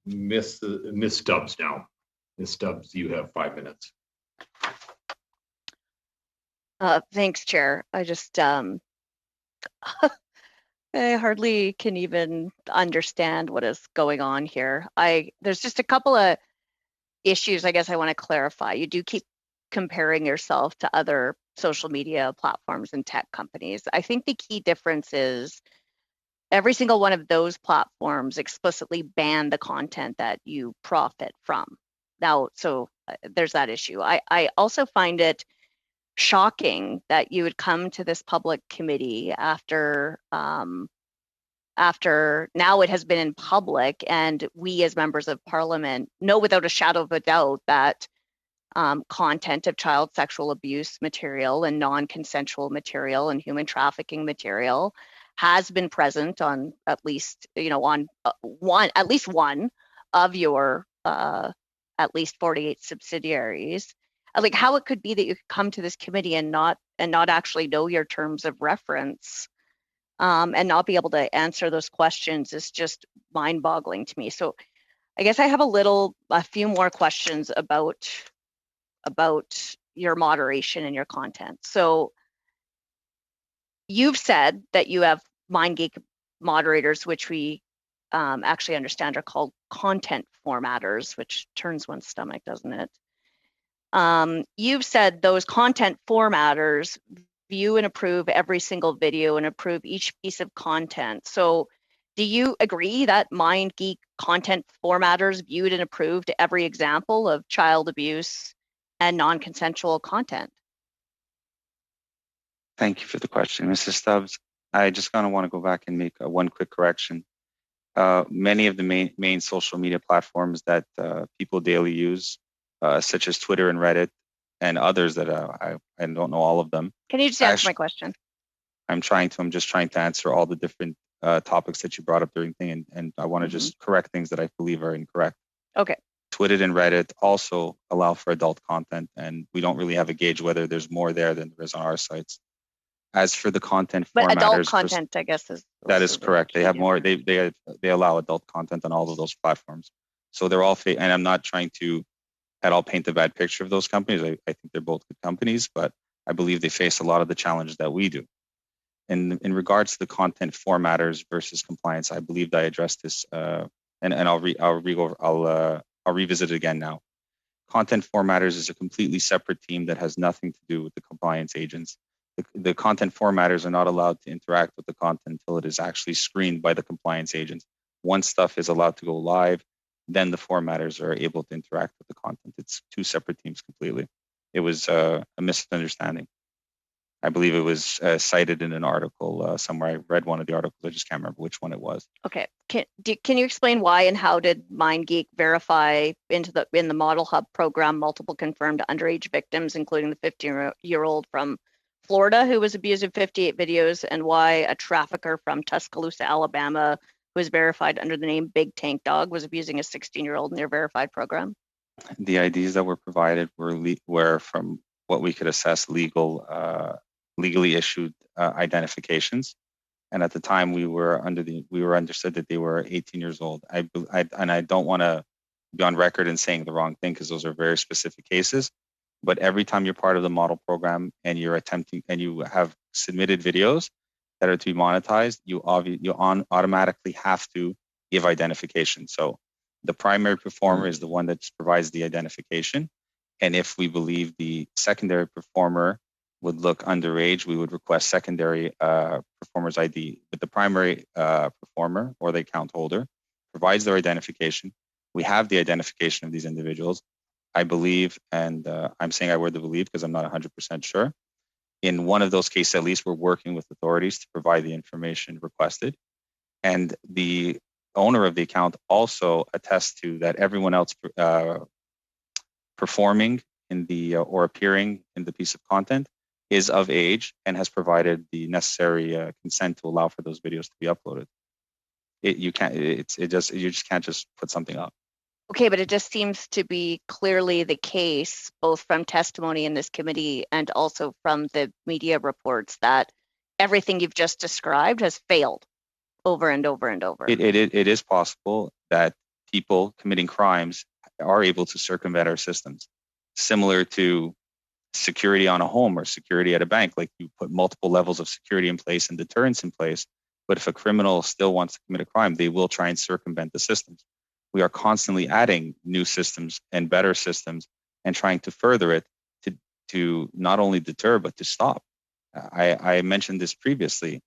Miss Stubbs now. Miss Stubbs, you have 5 minutes. Thanks, Chair. I just I hardly can even understand what is going on here. There's just a couple of issues I guess I want to clarify. You do keep comparing yourself to other social media platforms and tech companies. I think the key difference is every single one of those platforms explicitly ban the content that you profit from. Now, so there's that issue. I also find it shocking that you would come to this public committee after now it has been in public, and we as members of parliament know without a shadow of a doubt that content of child sexual abuse material and non-consensual material and human trafficking material has been present on at least one of your at least 48 subsidiaries. Like how it could be that you could come to this committee and not not actually know your terms of reference and not be able to answer those questions is just mind-boggling to me. So I guess I have a few more questions about your moderation and your content. So you've said that you have MindGeek moderators, which we actually understand are called content formatters, which turns one's stomach, doesn't it? You've said those content formatters view and approve every single video and approve each piece of content. So do you agree that MindGeek content formatters viewed and approved every example of child abuse and non-consensual content? Thank you for the question, Mrs. Stubbs. I just kind of want to go back and make one quick correction. Many of the main social media platforms that people daily use, such as Twitter and Reddit, and others that I don't know all of them. Can you just answer my question? I'm just trying to answer all the different topics that you brought up during thing, and I want to just correct things that I believe are incorrect. Okay. Twitter and Reddit also allow for adult content, and we don't really have a gauge whether there's more there than there is on our sites. As for the content but formatters, adult content, I guess, that is correct. They have more. They allow adult content on all of those platforms. So they're all and I'm not trying to at all paint a bad picture of those companies. I think they're both good companies, but I believe they face a lot of the challenges that we do. In regards to the content formatters versus compliance, I believe that I addressed this, and I'll revisit it again now. Content formatters is a completely separate team that has nothing to do with the compliance agents. The content formatters are not allowed to interact with the content until it is actually screened by the compliance agents. Once stuff is allowed to go live, then the formatters are able to interact with the content. It's two separate teams completely. It was a misunderstanding. I believe it was cited in an article somewhere. I read one of the articles. I just can't remember which one it was. Okay. Can you explain why and how did MindGeek verify in the Model Hub program multiple confirmed underage victims, including the 15-year-old from Florida who was abused in 58 videos, and why a trafficker from Tuscaloosa, Alabama, who was verified under the name Big Tank Dog, was abusing a 16-year-old in their verified program? The IDs that were provided were from what we could assess legally issued identifications, and at the time we were understood that they were 18 years old. I don't want to be on record in saying the wrong thing because those are very specific cases. But every time you're part of the model program and you're attempting and you have submitted videos that are to be monetized, you automatically have to give identification. So the primary performer is the one that provides the identification. And if we believe the secondary performer would look underage, we would request secondary performer's ID. But the primary performer or the account holder provides their identification. We have the identification of these individuals. I believe, and I'm saying I word the believe because I'm not 100% sure. In one of those cases, at least, we're working with authorities to provide the information requested. And the owner of the account also attests to that everyone else performing in the or appearing in the piece of content is of age and has provided the necessary consent to allow for those videos to be uploaded. You just can't just put something up. Okay, but it just seems to be clearly the case, both from testimony in this committee and also from the media reports, that everything you've just described has failed over and over and over. It is possible that people committing crimes are able to circumvent our systems, similar to security on a home or security at a bank. Like, you put multiple levels of security in place and deterrence in place, but if a criminal still wants to commit a crime, they will try and circumvent the systems. We are constantly adding new systems and better systems and trying to further it to not only deter, but to stop. I mentioned this previously.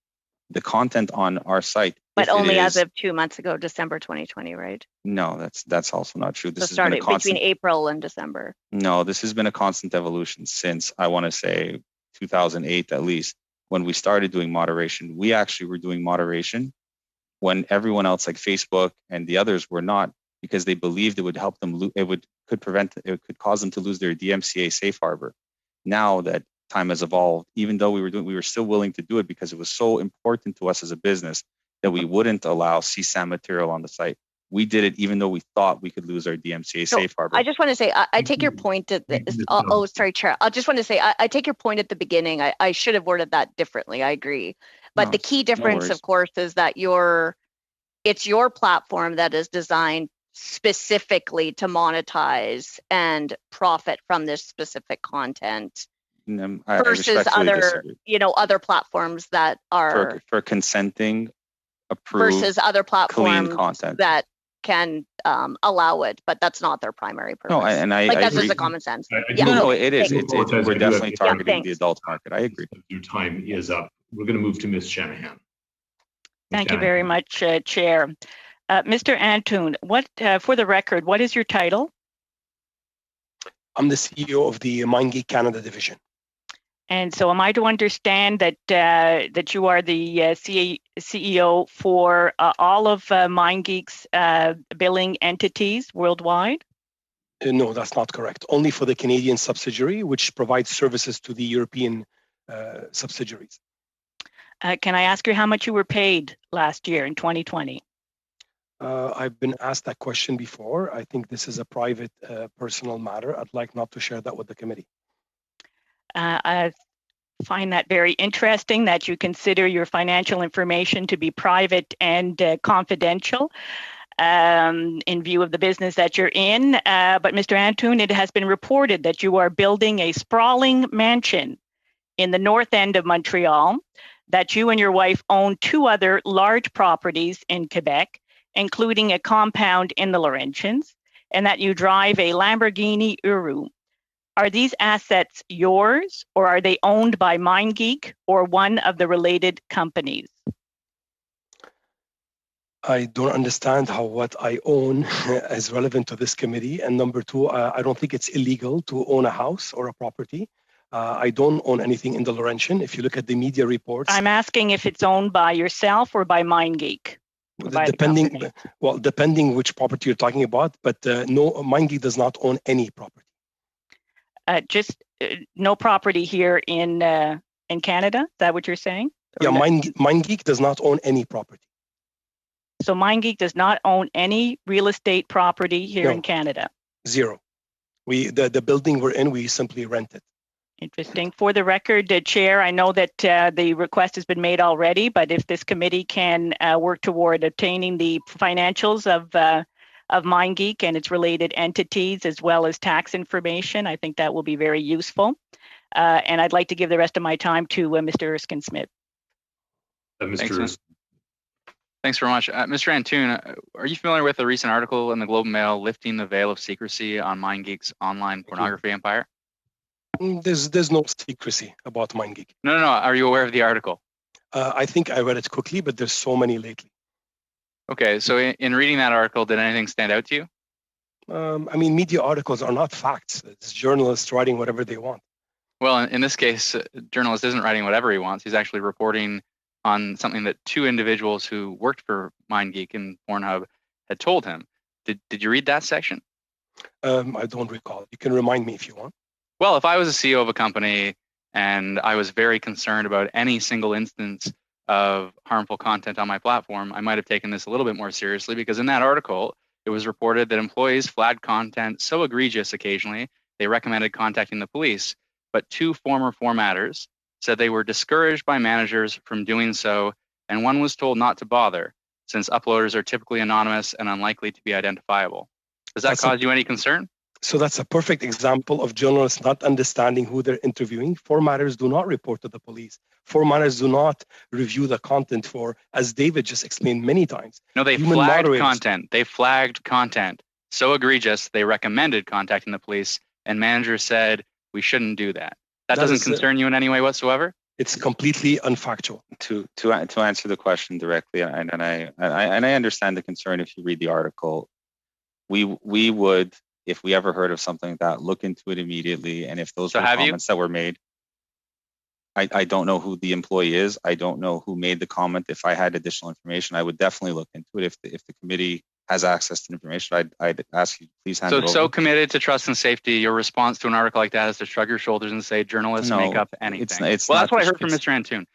The content on our site, but only as of 2 months ago, December 2020, right? No, that's also not true. This has been a constant, between April and December. No, this has been a constant evolution since, I want to say, 2008 at least, when we started doing moderation. We actually were doing moderation when everyone else, like Facebook and the others, were not, because they believed it would help them. It could cause them to lose their DMCA safe harbor. Now that time has evolved, even though we were still willing to do it because it was so important to us as a business that we wouldn't allow CSAM material on the site. We did it even though we thought we could lose our DMCA safe harbor. I just want to say, I take your point at the, sorry, Chair. I just want to say, I take your point at the beginning. I should have worded that differently. I agree. But the key difference, of course, is that it's your platform that is designed specifically to monetize and profit from this specific content versus other platforms that are for consenting, approved, versus other platforms clean content that can allow it, but that's not their primary purpose. No, and I that's agree. just a common sense. No, it is. We're definitely targeting the adult market. I agree. Your time is up. We're going to move to Ms. Shanahan. Thank you very much, Chair. Mr. Antoon, for the record, what is your title? I'm the CEO of the MindGeek Canada division. And so am I to understand that you are the CEO for all of MindGeek's billing entities worldwide? No, that's not correct. Only for the Canadian subsidiary, which provides services to the European subsidiaries. Can I ask you how much you were paid last year in 2020? I've been asked that question before. I think this is a private, personal matter. I'd like not to share that with the committee. I find that very interesting that you consider your financial information to be private and confidential in view of the business that you're in. But Mr. Antoon, it has been reported that you are building a sprawling mansion in the north end of Montreal, that you and your wife own 2 other large properties in Quebec, including a compound in the Laurentians, and that you drive a Lamborghini Uru. Are these assets yours, or are they owned by MindGeek or one of the related companies? I don't understand how what I own is relevant to this committee. And number 2, I don't think it's illegal to own a house or a property. I don't own anything in the Laurentian. If you look at the media reports, I'm asking if it's owned by yourself or by MindGeek. Depending which property you're talking about, but no, MindGeek does not own any property. No property here in Canada. Is that what you're saying? Yeah, MindGeek does not own any property. So MindGeek does not own any real estate property here in Canada. 0. The building we're in, we simply rent it. Interesting. For the record, Chair, I know that the request has been made already, but if this committee can work toward obtaining the financials of MindGeek and its related entities, as well as tax information, I think that will be very useful. And I'd like to give the rest of my time to Mr. Erskine-Smith. Thanks very much. Mr. Antoon, are you familiar with a recent article in the Globe and Mail lifting the veil of secrecy on MindGeek's online pornography empire? There's no secrecy about MindGeek. No. Are you aware of the article? I think I read it quickly, but there's so many lately. Okay, so in reading that article, did anything stand out to you? I mean, media articles are not facts. It's journalists writing whatever they want. Well, in this case, a journalist isn't writing whatever he wants. He's actually reporting on something that 2 individuals who worked for MindGeek and Pornhub had told him. Did you read that section? I don't recall. You can remind me if you want. Well, if I was a CEO of a company and I was very concerned about any single instance of harmful content on my platform, I might have taken this a little bit more seriously, because in that article, it was reported that employees flagged content so egregious occasionally, they recommended contacting the police. But 2 former formatters said they were discouraged by managers from doing so, and one was told not to bother, since uploaders are typically anonymous and unlikely to be identifiable. Does that cause you any concern? So that's a perfect example of journalists not understanding who they're interviewing. Formatters do not report to the police. Formatters do not review the content as David just explained many times. No, they flagged content. They flagged content so egregious, they recommended contacting the police, and managers said, we shouldn't do that. That doesn't concern you in any way whatsoever? It's completely unfactual. To answer the question directly, and I understand the concern if you read the article. We would, if we ever heard of something like that, look into it immediately. And if those were comments that were made, I don't know who the employee is. I don't know who made the comment. If I had additional information, I would definitely look into it. If the committee has access to information, I'd ask you to please hand it over. So committed to trust and safety, your response to an article like that is to shrug your shoulders and say journalists make up anything. That's what I heard from Mr. Antoon.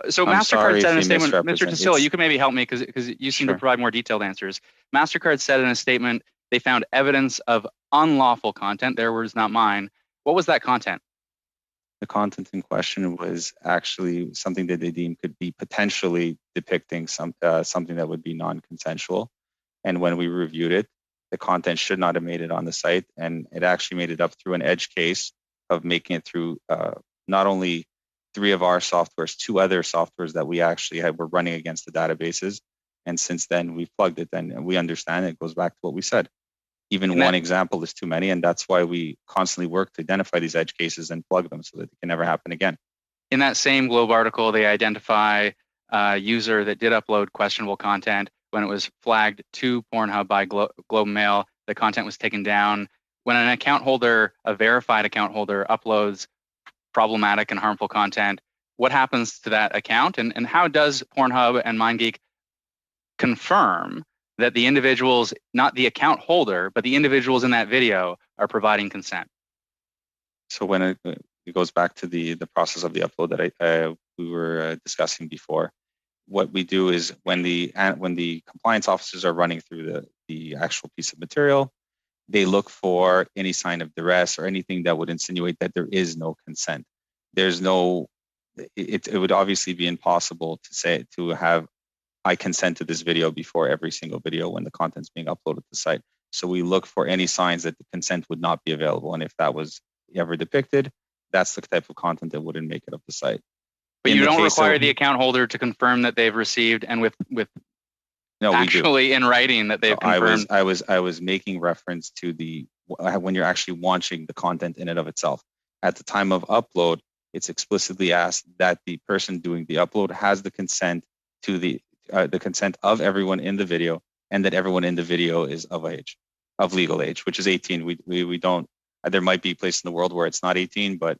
So I'm MasterCard sorry said in a if you statement, Mr. misrepresent. Tassilo, you can maybe help me because you seem to Sure. provide more detailed answers. MasterCard said in a statement they found evidence of unlawful content. Their words, not mine. What was that content? The content in question was actually something that they deemed could be potentially depicting something that would be non-consensual. And when we reviewed it, the content should not have made it on the site, and it actually made it up through an edge case of making it through not only 3 of our softwares, 2 other softwares that we actually were running against the databases. And since then, we've plugged it, and we understand it goes back to what we said. Even one example is too many, and that's why we constantly work to identify these edge cases and plug them so that it can never happen again. In that same Globe article, they identify a user that did upload questionable content. When it was flagged to Pornhub by Globe Mail, the content was taken down. When an account holder, a verified account holder, uploads problematic and harmful content, what happens to that account? And how does Pornhub and MindGeek confirm that the individuals, not the account holder, but the individuals in that video are providing consent? So when it goes back to the process of the upload that we were discussing before, what we do is when the compliance officers are running through the actual piece of material, they look for any sign of duress or anything that would insinuate that there is no consent. There's no, it would obviously be impossible to have I consent to this video before every single video when the content's being uploaded to the site. So we look for any signs that the consent would not be available. And if that was ever depicted, that's the type of content that wouldn't make it up the site. But you don't require the account holder to confirm that they've received and with no, actually in writing that they've confirmed. I was making reference to when you're actually watching the content in and of itself. At the time of upload, it's explicitly asked that the person doing the upload has the consent to the consent of everyone in the video, and that everyone in the video is of legal age, which is 18. We don't. There might be a place in the world where it's not 18, but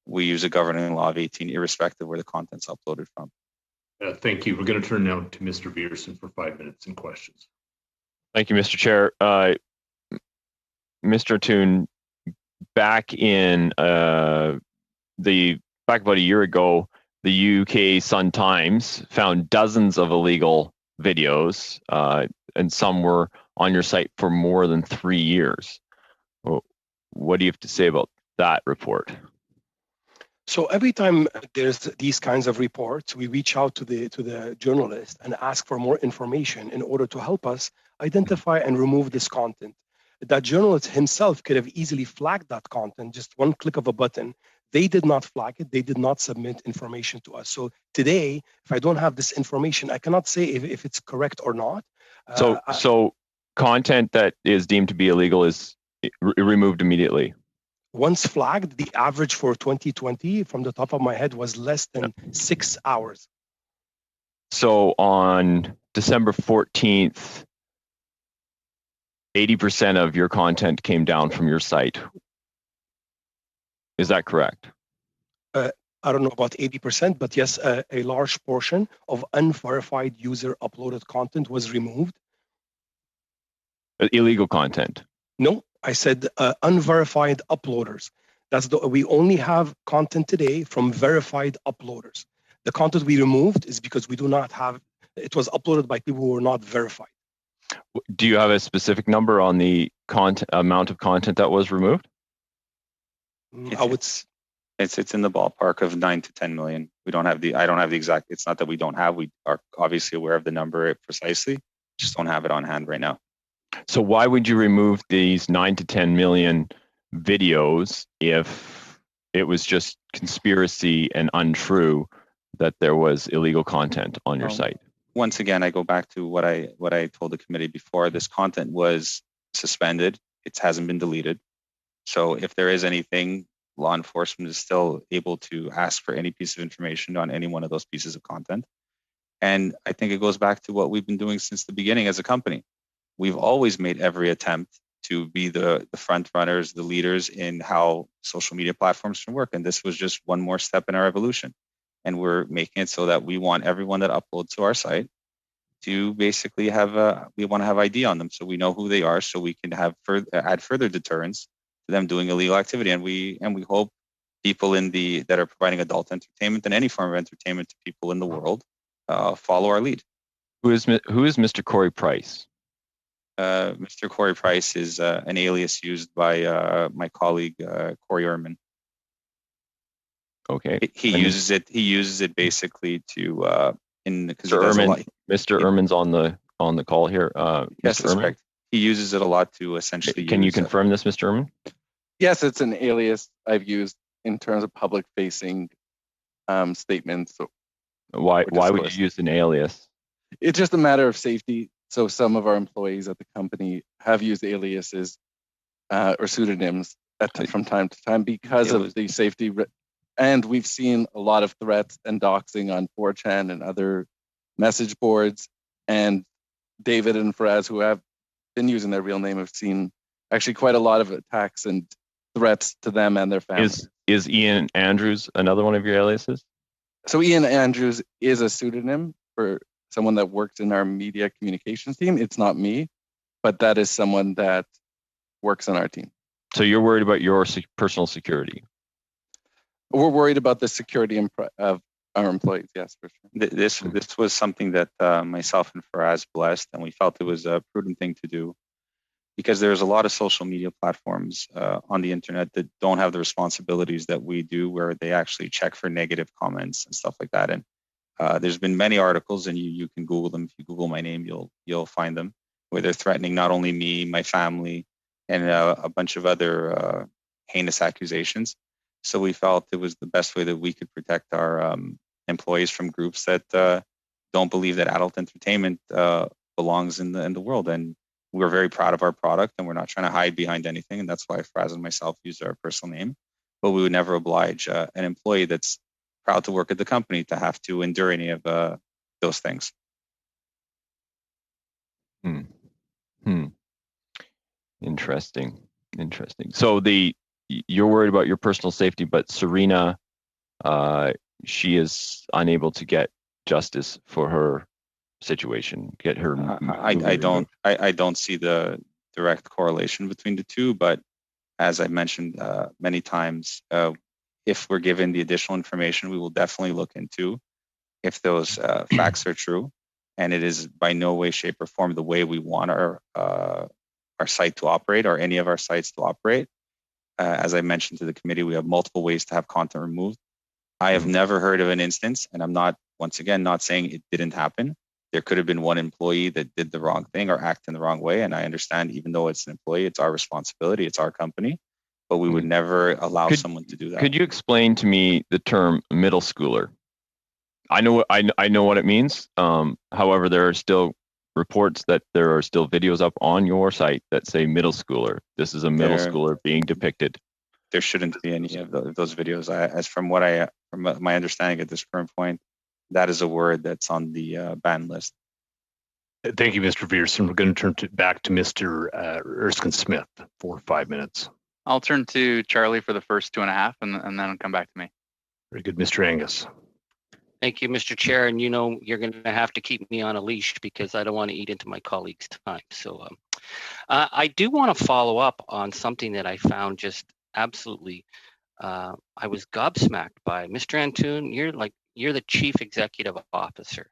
we use a governing law of 18, irrespective where the content's uploaded from. Thank you. We're going to turn now to Mr. Beerson for 5 minutes and questions. Thank you, Mr. Chair. Mr. Toon, back about a year ago, the UK Sun Times found dozens of illegal videos, and some were on your site for more than 3 years. What do you have to say about that report? So every time there's these kinds of reports, we reach out to the journalist and ask for more information in order to help us identify and remove this content. That journalist himself could have easily flagged that content, just one click of a button. They did not flag it. They did not submit information to us. So today, if I don't have this information, I cannot say if it's correct or not. So content that is deemed to be illegal is removed immediately? Once flagged, the average for 2020, from the top of my head, was less than 6 hours. So on December 14th, 80% of your content came down from your site. Is that correct? I don't know about 80%, but yes, a large portion of unverified user uploaded content was removed. Illegal content? No, I said unverified uploaders. We only have content today from verified uploaders. The content we removed is because we do not have, it was uploaded by people who were not verified. Do you have a specific number on the amount of content that was removed? It's in the ballpark of 9 to 10 million. I don't have the exact. It's not that we don't have. We are obviously aware of the number precisely. Just don't have it on hand right now. So why would you remove these 9 to 10 million videos if it was just conspiracy and untrue that there was illegal content on your site? Once again, I go back to what I told the committee before. This content was suspended. It hasn't been deleted. So if there is anything, law enforcement is still able to ask for any piece of information on any one of those pieces of content. And I think it goes back to what we've been doing since the beginning as a company. We've always made every attempt to be the front runners, the leaders in how social media platforms can work. And this was just one more step in our evolution. And we're making it so that we want everyone that uploads to our site to basically we want to have ID on them so we know who they are, so we can add further deterrence to them doing illegal activity. And we hope people that are providing adult entertainment and any form of entertainment to people in the world follow our lead. Who is Mr. Corey Price? Mr. Corey Price is an alias used by my colleague Corey Ehrman. Okay. He uses it basically to Mr. Ehrman's on the call here. Yes, Mr. that's Ehrman? correct. He uses it a lot to essentially. Can you confirm this, Mr. Ehrman? Yes, it's an alias I've used in terms of public-facing statements. So why would you use an alias? It's just a matter of safety. So some of our employees at the company have used aliases or pseudonyms from time to time because of the safety. And we've seen a lot of threats and doxing on 4chan and other message boards. And David and Faraz, who have been using their real name, have seen actually quite a lot of attacks and threats to them and their families. Is Ian Andrews another one of your aliases? So Ian Andrews is a pseudonym for someone that works in our media communications team. It's not me, but that is someone that works on our team. So you're worried about your personal security? We're worried about the security of our employees, yes, for sure. This was something that myself and Faraz blessed, and we felt it was a prudent thing to do because there's a lot of social media platforms on the internet that don't have the responsibilities that we do, where they actually check for negative comments and stuff like that. And there's been many articles, and you can Google them. If you Google my name, you'll find them, where they're threatening not only me, my family, and a bunch of other heinous accusations. So we felt it was the best way that we could protect our employees from groups that don't believe that adult entertainment belongs in the world. And we're very proud of our product, and we're not trying to hide behind anything. And that's why Faraz and myself use our personal name. But we would never oblige an employee that's proud to work at the company to have to endure any of those things. Interesting. So you're worried about your personal safety, but Serena, she is unable to get justice for her situation. Get her. I don't see the direct correlation between the two, but as I mentioned many times, if we're given the additional information, we will definitely look into if those facts are true. And it is by no way, shape, or form the way we want our site to operate, or any of our sites to operate. As I mentioned to the committee, we have multiple ways to have content removed. I have never heard of an instance, and I'm not saying it didn't happen. There could have been one employee that did the wrong thing or acted in the wrong way. And I understand, even though it's an employee, it's our responsibility, it's our company, but we would never allow someone to do that. Could you explain to me the term middle schooler? I know what it means. However, there are still reports that there are still videos up on your site that say middle schooler. This is a middle schooler being depicted. There shouldn't be any of those videos. From my understanding at this current point, that is a word that's on the ban list. Thank you, Mr. Vierson. We're going to turn back to Mr. Erskine Smith for 5 minutes. I'll turn to Charlie for the first 2.5, and then I'll come back to me. Very good, Mr. Angus. Thank you, Mr. Chair. And you're going to have to keep me on a leash because I don't want to eat into my colleagues' time. So I do want to follow up on something that I found just absolutely, I was gobsmacked by. Mr. Antoon, you're the Chief Executive Officer,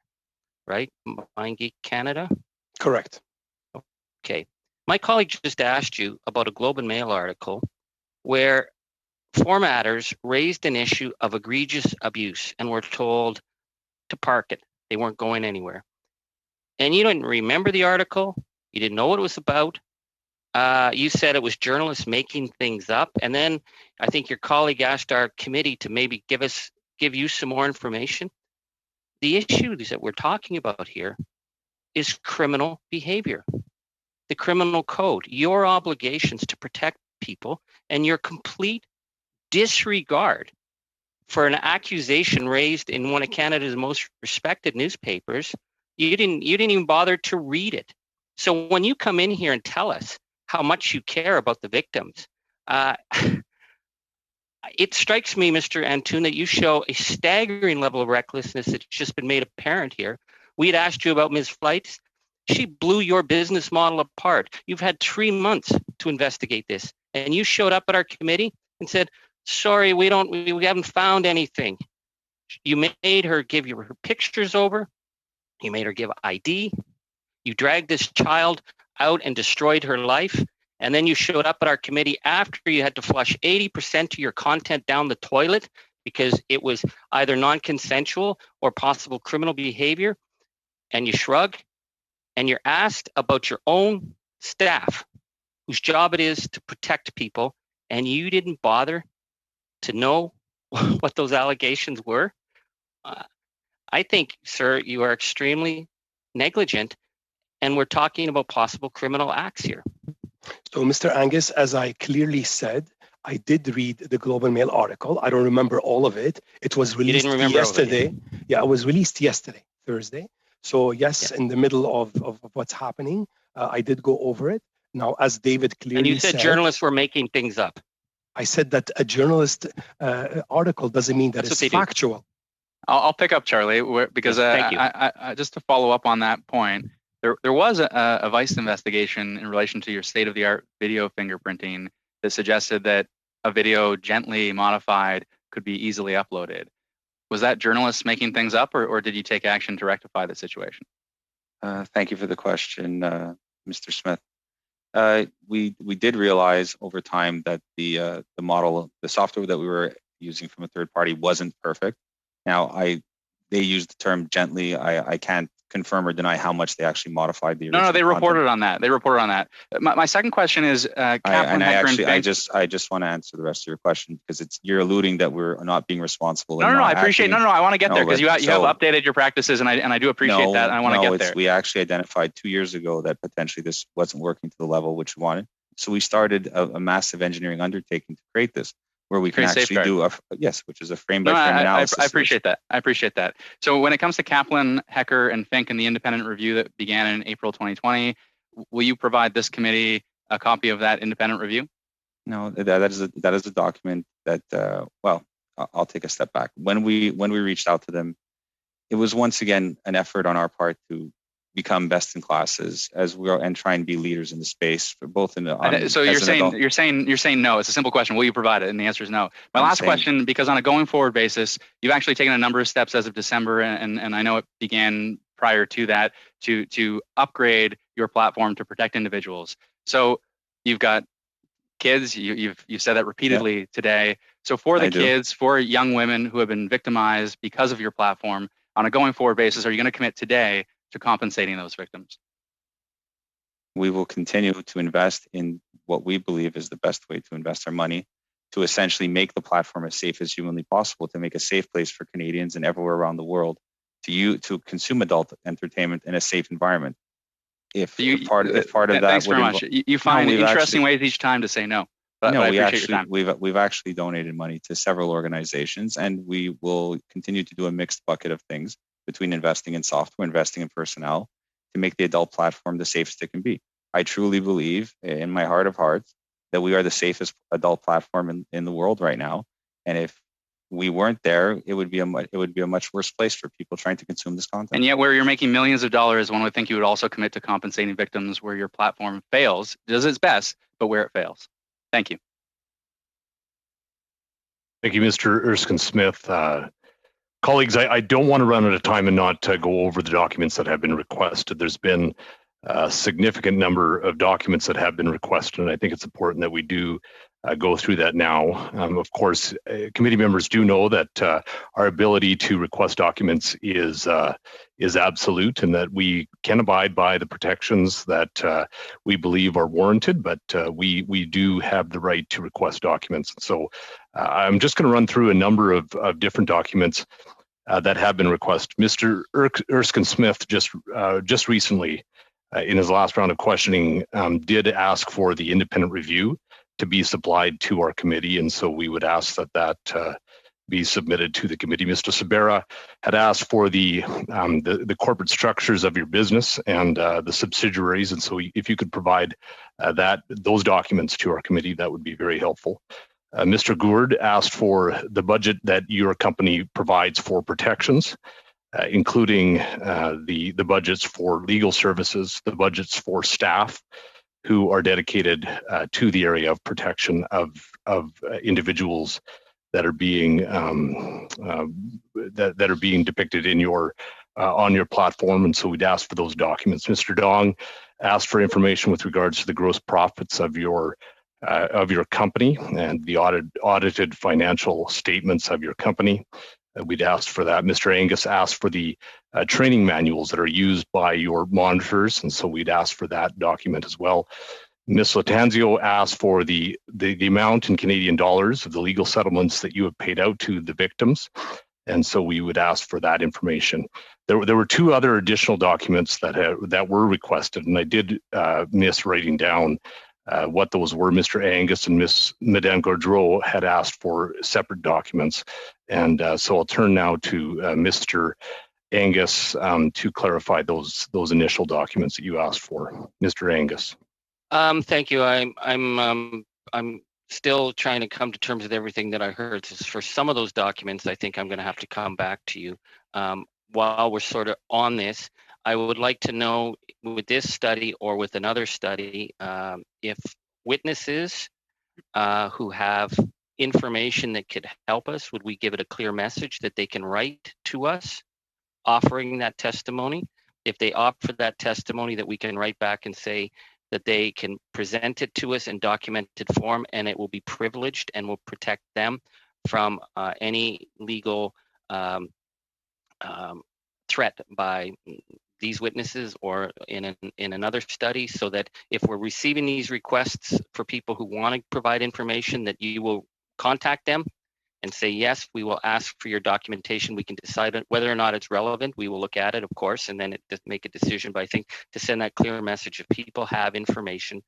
right? MindGeek Canada? Correct. Okay. My colleague just asked you about a Globe and Mail article where formatters raised an issue of egregious abuse and were told to park it. They weren't going anywhere. And you didn't remember the article. You didn't know what it was about. You said it was journalists making things up. And then I think your colleague asked our committee to maybe give you some more information. The issues that we're talking about here is criminal behavior. The criminal code, your obligations to protect people, and your complete disregard for an accusation raised in one of Canada's most respected newspapers. You didn't even bother to read it. So when you come in here and tell us how much you care about the victims, it strikes me, Mr. Antoon, that you show a staggering level of recklessness that's just been made apparent here. We had asked you about Ms. Flights. She blew your business model apart. You've had 3 months to investigate this. And you showed up at our committee and said, sorry, we haven't found anything. You made her give you her pictures over. You made her give ID. You dragged this child out and destroyed her life. And then you showed up at our committee after you had to flush 80% of your content down the toilet because it was either non-consensual or possible criminal behavior. And you shrug and you're asked about your own staff whose job it is to protect people. And you didn't bother to know what those allegations were. I think, sir, you are extremely negligent, and we're talking about possible criminal acts here. So, Mr. Angus, as I clearly said, I did read the Global Mail article. I don't remember all of it. It was released yesterday. Yeah, it was released yesterday, Thursday. So, yes, in the middle of what's happening, I did go over it. Now, as David clearly said... And you said journalists were making things up. I said that a journalist article doesn't mean that it's factual. I'll pick up, Charlie, because I just to follow up on that point, there was a Vice investigation in relation to your state-of-the-art video fingerprinting that suggested that a video gently modified could be easily uploaded. Was that journalists making things up, or did you take action to rectify the situation? Thank you for the question, Mr. Smith. We did realize over time that the model, the software that we were using from a third party wasn't perfect. Now, they used the term gently. I can't confirm or deny how much they actually modified the original. No, they reported on that. They reported on that. My second question is, I just want to answer the rest of your question because you're alluding that we're not being responsible. No, I appreciate. I want to get there because you have updated your practices, and I do appreciate that. And I want to get there. We actually identified 2 years ago that potentially this wasn't working to the level which we wanted. So we started a massive engineering undertaking to create this, where we can actually do which is a frame by frame analysis. I appreciate that. I appreciate that. So when it comes to Kaplan, Hecker, and Fink and the independent review that began in April 2020, will you provide this committee a copy of that independent review? No, that is a document that I'll take a step back. When we reached out to them, it was once again an effort on our part to become best in classes and try and be leaders in the space for both in the. So you're saying no. It's a simple question. Will you provide it? And the answer is no. My last question, because on a going forward basis, you've actually taken a number of steps as of December, and I know it began prior to that to upgrade your platform to protect individuals. So you've got kids. You've said that repeatedly today. So for the kids, for young women who have been victimized because of your platform, on a going forward basis, are you going to commit today to compensating those victims? We will continue to invest in what we believe is the best way to invest our money to essentially make the platform as safe as humanly possible, to make a safe place for Canadians and everywhere around the world to consume adult entertainment in a safe environment. If part of that, thanks very much. You find interesting ways each time to say no. But I appreciate your time. We've actually donated money to several organizations, and we will continue to do a mixed bucket of things between investing in software, investing in personnel, to make the adult platform the safest it can be. I truly believe in my heart of hearts that we are the safest adult platform in the world right now. And if we weren't there, it would be a much worse place for people trying to consume this content. And yet where you're making millions of dollars, one would think you would also commit to compensating victims where your platform fails, does its best, but where it fails. Thank you. Thank you, Mr. Erskine-Smith. Colleagues, I don't want to run out of time and not go over the documents that have been requested. There's been a significant number of documents that have been requested, and I think it's important that we do go through that now. Of course, committee members do know that our ability to request documents is absolute, and that we can abide by the protections that we believe are warranted, but we do have the right to request documents. So I'm just going to run through a number of different documents that have been requested. Mr. Erskine-Smith just recently, in his last round of questioning, did ask for the independent review to be supplied to our committee, and so we would ask that be submitted to the committee. Mr. Sabera had asked for the corporate structures of your business and the subsidiaries, and so if you could provide those documents to our committee, that would be very helpful. Mr. Gourd asked for the budget that your company provides for protections, including the budgets for legal services, the budgets for staff, who are dedicated to the area of protection of individuals that are being that are being depicted in your on your platform, and so we'd ask for those documents. Mr. Dong asked for information with regards to the gross profits of your company and the audited financial statements of your company. We'd asked for that. Mr. Angus asked for the training manuals that are used by your monitors, and so we'd ask for that document as well. Ms. Latanzio asked for the amount in Canadian dollars of the legal settlements that you have paid out to the victims, and so we would ask for that information. There were two other additional documents that were requested, and I did miss writing down what those were. Mr. Angus and Madame Gaudreau had asked for separate documents, and so I'll turn now to Mr. Angus to clarify those initial documents that you asked for. Mr. Angus. Thank you. I'm still trying to come to terms with everything that I heard. So for some of those documents, I think I'm going to have to come back to you. While we're sort of on this, I would like to know, with this study or with another study, if witnesses who have information that could help us, would we give it a clear message that they can write to us offering that testimony? If they opt for that testimony, that we can write back and say that they can present it to us in documented form, and it will be privileged and will protect them from any legal threat by these witnesses or in another study, so that if we're receiving these requests for people who want to provide information, that you will contact them and say, yes, we will ask for your documentation. We can decide whether or not it's relevant. We will look at it, of course, and then make a decision. But I think to send that clear message, if people have information,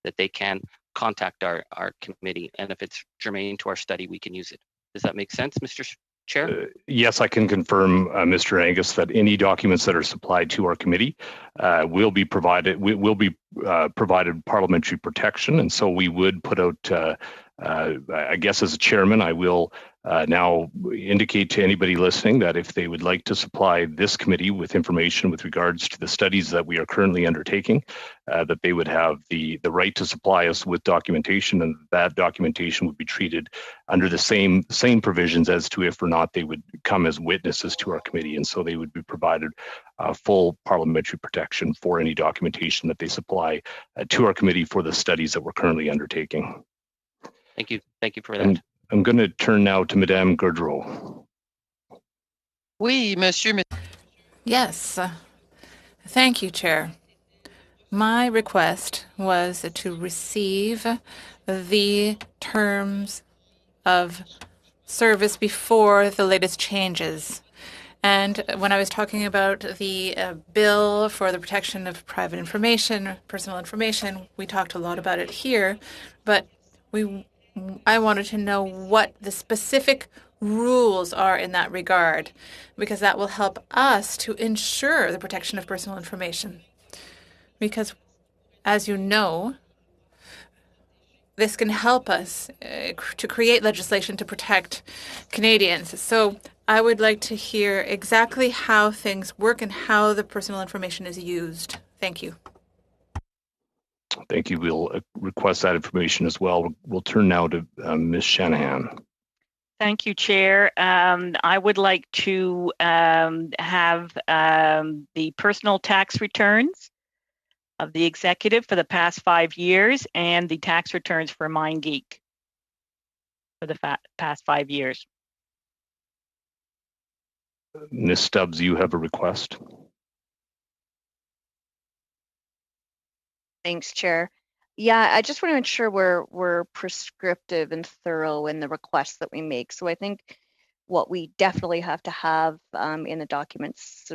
that they can contact our committee, and if it's germane to our study, we can use it. Does that make sense, Mr. Chair? Yes, I can confirm, Mr. Angus, that any documents that are supplied to our committee will be provided. Will be provided parliamentary protection, and so we would put out. I guess as a chairman, I will now indicate to anybody listening that if they would like to supply this committee with information with regards to the studies that we are currently undertaking, that they would have the right to supply us with documentation, and that documentation would be treated under the same provisions as to if or not they would come as witnesses to our committee, and so they would be provided full parliamentary protection for any documentation that they supply to our committee for the studies that we're currently undertaking. Thank you. Thank you for that. I'm going to turn now to Madame Gaudreau. Oui, monsieur. Yes. Thank you, Chair. My request was to receive the terms of service before the latest changes. And when I was talking about the bill for the protection of private information, personal information, we talked a lot about it here, but I wanted to know what the specific rules are in that regard, because that will help us to ensure the protection of personal information. Because, as you know, this can help us to create legislation to protect Canadians. So I would like to hear exactly how things work and how the personal information is used. Thank you. Thank you. We'll request that information as well. We'll turn now to Ms. Shanahan. Thank you, Chair. I would like to have the personal tax returns of the executive for the past 5 years and the tax returns for MindGeek for the past 5 years. Ms. Stubbs, you have a request. Thanks, Chair. Yeah, I just want to ensure we're prescriptive and thorough in the requests that we make. So I think what we definitely have to have in the documents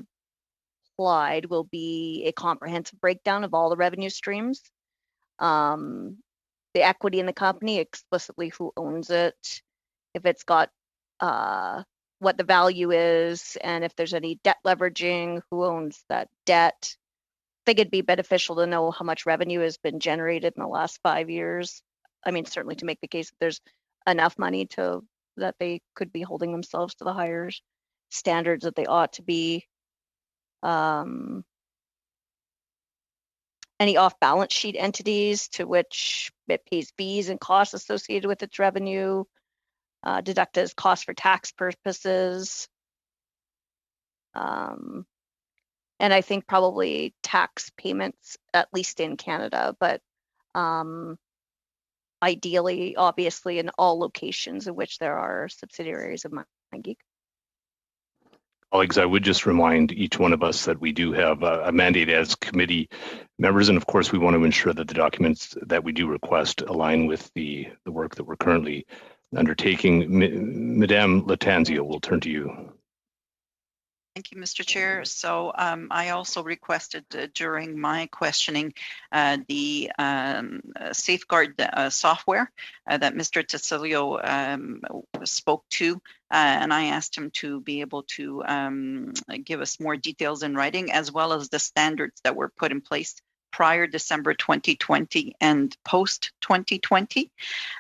supplied will be a comprehensive breakdown of all the revenue streams, the equity in the company, explicitly who owns it, if it's got what the value is, and if there's any debt leveraging, who owns that debt. I think it'd be beneficial to know how much revenue has been generated in the last 5 years. I mean, certainly to make the case that there's enough money that they could be holding themselves to the higher standards that they ought to be. And any off-balance sheet entities to which it pays fees and costs associated with its revenue, deducted as costs for tax purposes. And I think probably tax payments, at least in Canada, but ideally, obviously, in all locations in which there are subsidiaries of MindGeek. Colleagues, I would just remind each one of us that we do have a mandate as committee members, and of course, we want to ensure that the documents that we do request align with the work that we're currently undertaking. Madame Latanzio, we'll turn to you. Thank you, Mr. Chair. So I also requested during my questioning the safeguard software that Mr. Tecilio spoke to, and I asked him to be able to give us more details in writing, as well as the standards that were put in place prior December 2020 and post 2020.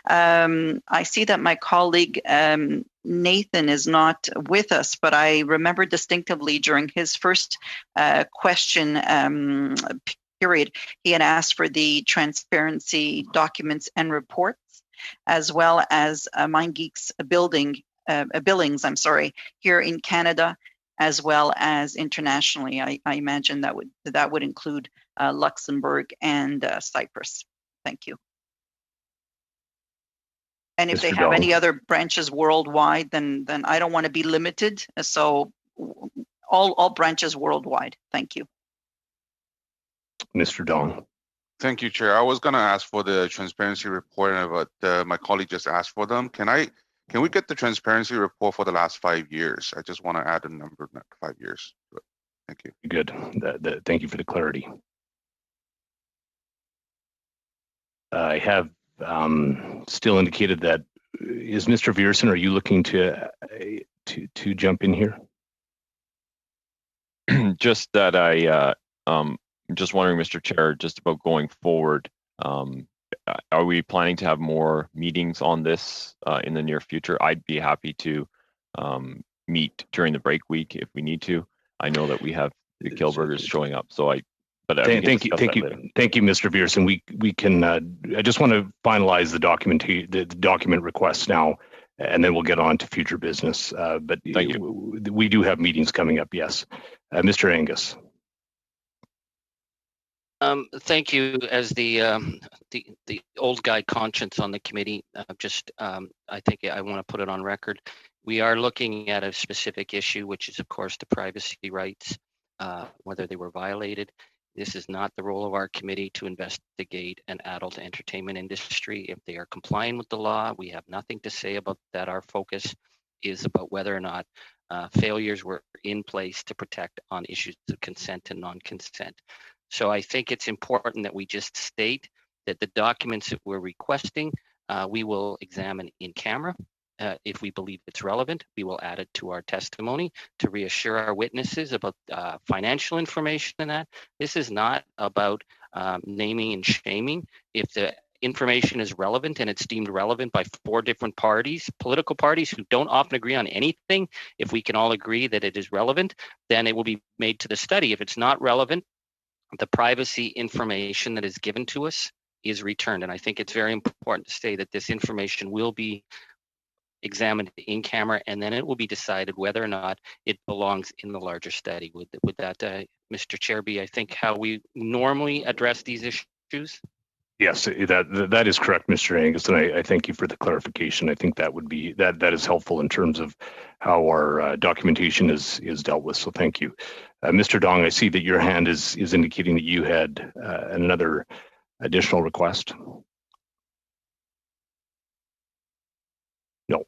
I see that my colleague Nathan is not with us, but I remember distinctively during his first question period, he had asked for the transparency documents and reports, as well as MindGeek's billings, here in Canada, as well as internationally. I imagine that would include Luxembourg and Cyprus. Thank you. And if they have any other branches worldwide, then I don't want to be limited. So all branches worldwide. Thank you. Mr. Dong. Thank you, Chair. I was going to ask for the transparency report, but my colleague just asked for them. Can we get the transparency report for the last 5 years? I just want to add a number, not 5 years. Thank you. Good. Thank you for the clarity. I have still indicated that. Is Mr. Viersen, are you looking to jump in here? Just that I'm just wondering, Mr. Chair, just about going forward. Are we planning to have more meetings on this in the near future? I'd be happy to meet during the break week if we need to. I know that we have the Kilburgers showing up, so thank you, Mr. Viersen. We can. I just want to finalize the document requests now, and then we'll get on to future business. But we do have meetings coming up. Yes, Mr. Angus. Thank you. As the old guy conscience on the committee, I think I want to put it on record. We are looking at a specific issue, which is, of course, the privacy rights, whether they were violated. This is not the role of our committee to investigate an adult entertainment industry. If they are complying with the law, we have nothing to say about that. Our focus is about whether or not failures were in place to protect on issues of consent and non-consent. So I think it's important that we just state that the documents that we're requesting, we will examine in camera. If we believe it's relevant, we will add it to our testimony to reassure our witnesses about financial information and that. This is not about naming and shaming. If the information is relevant and it's deemed relevant by 4 different parties, political parties who don't often agree on anything, if we can all agree that it is relevant, then it will be made to the study. If it's not relevant, the privacy information that is given to us is returned. And I think it's very important to say that this information will be examined in camera, and then it will be decided whether or not it belongs in the larger study. Would that, Mr. Chair, be, I think, how we normally address these issues? Yes, that is correct, Mr. Angus, and I thank you for the clarification. I think that would be that is helpful in terms of how our documentation is dealt with. So thank you, Mr. Dong. I see that your hand is indicating that you had another additional request. No.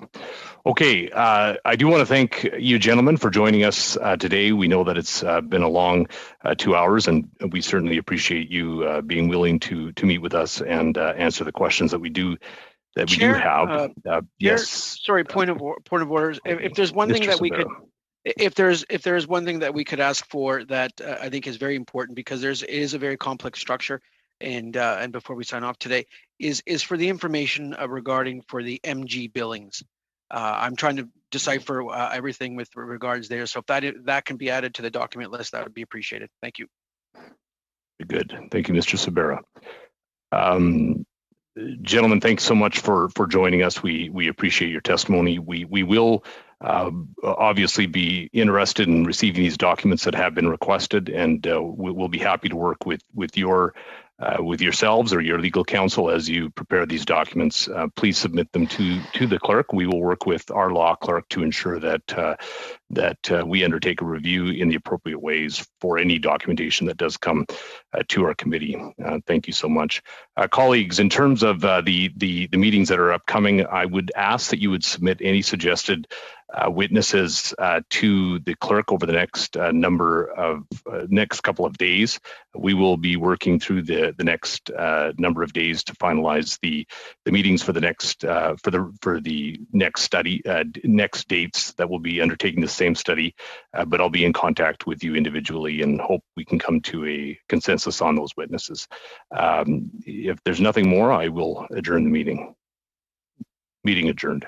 Okay. I do want to thank you, gentlemen, for joining us today. We know that it's been a long 2 hours, and we certainly appreciate you being willing to meet with us and answer the questions that we do have. Yes. Sorry. Point of orders. If there's one thing that we could, if there's one thing that we could ask for that I think is very important, because it is a very complex structure. And before we sign off today, is for the information regarding for the MG billings. I'm trying to decipher everything with regards there. So if that can be added to the document list, that would be appreciated. Thank you. Good. Thank you, Mr. Sabera. Gentlemen, thanks so much for joining us. We appreciate your testimony. We will obviously be interested in receiving these documents that have been requested, and we'll be happy to work with yourselves or your legal counsel as you prepare these documents. Please submit them to the clerk. We will work with our law clerk to ensure that we undertake a review in the appropriate ways for any documentation that does come to our committee. Thank you so much. Colleagues, in terms of the meetings that are upcoming, I would ask that you would submit any suggested witnesses to the clerk over the next next couple of days. We will be working through the next number of days to finalize the meetings for the next for the next study next dates that will be undertaking the same study. But I'll be in contact with you individually and hope we can come to a consensus on those witnesses. If there's nothing more, I will adjourn the meeting. Meeting adjourned.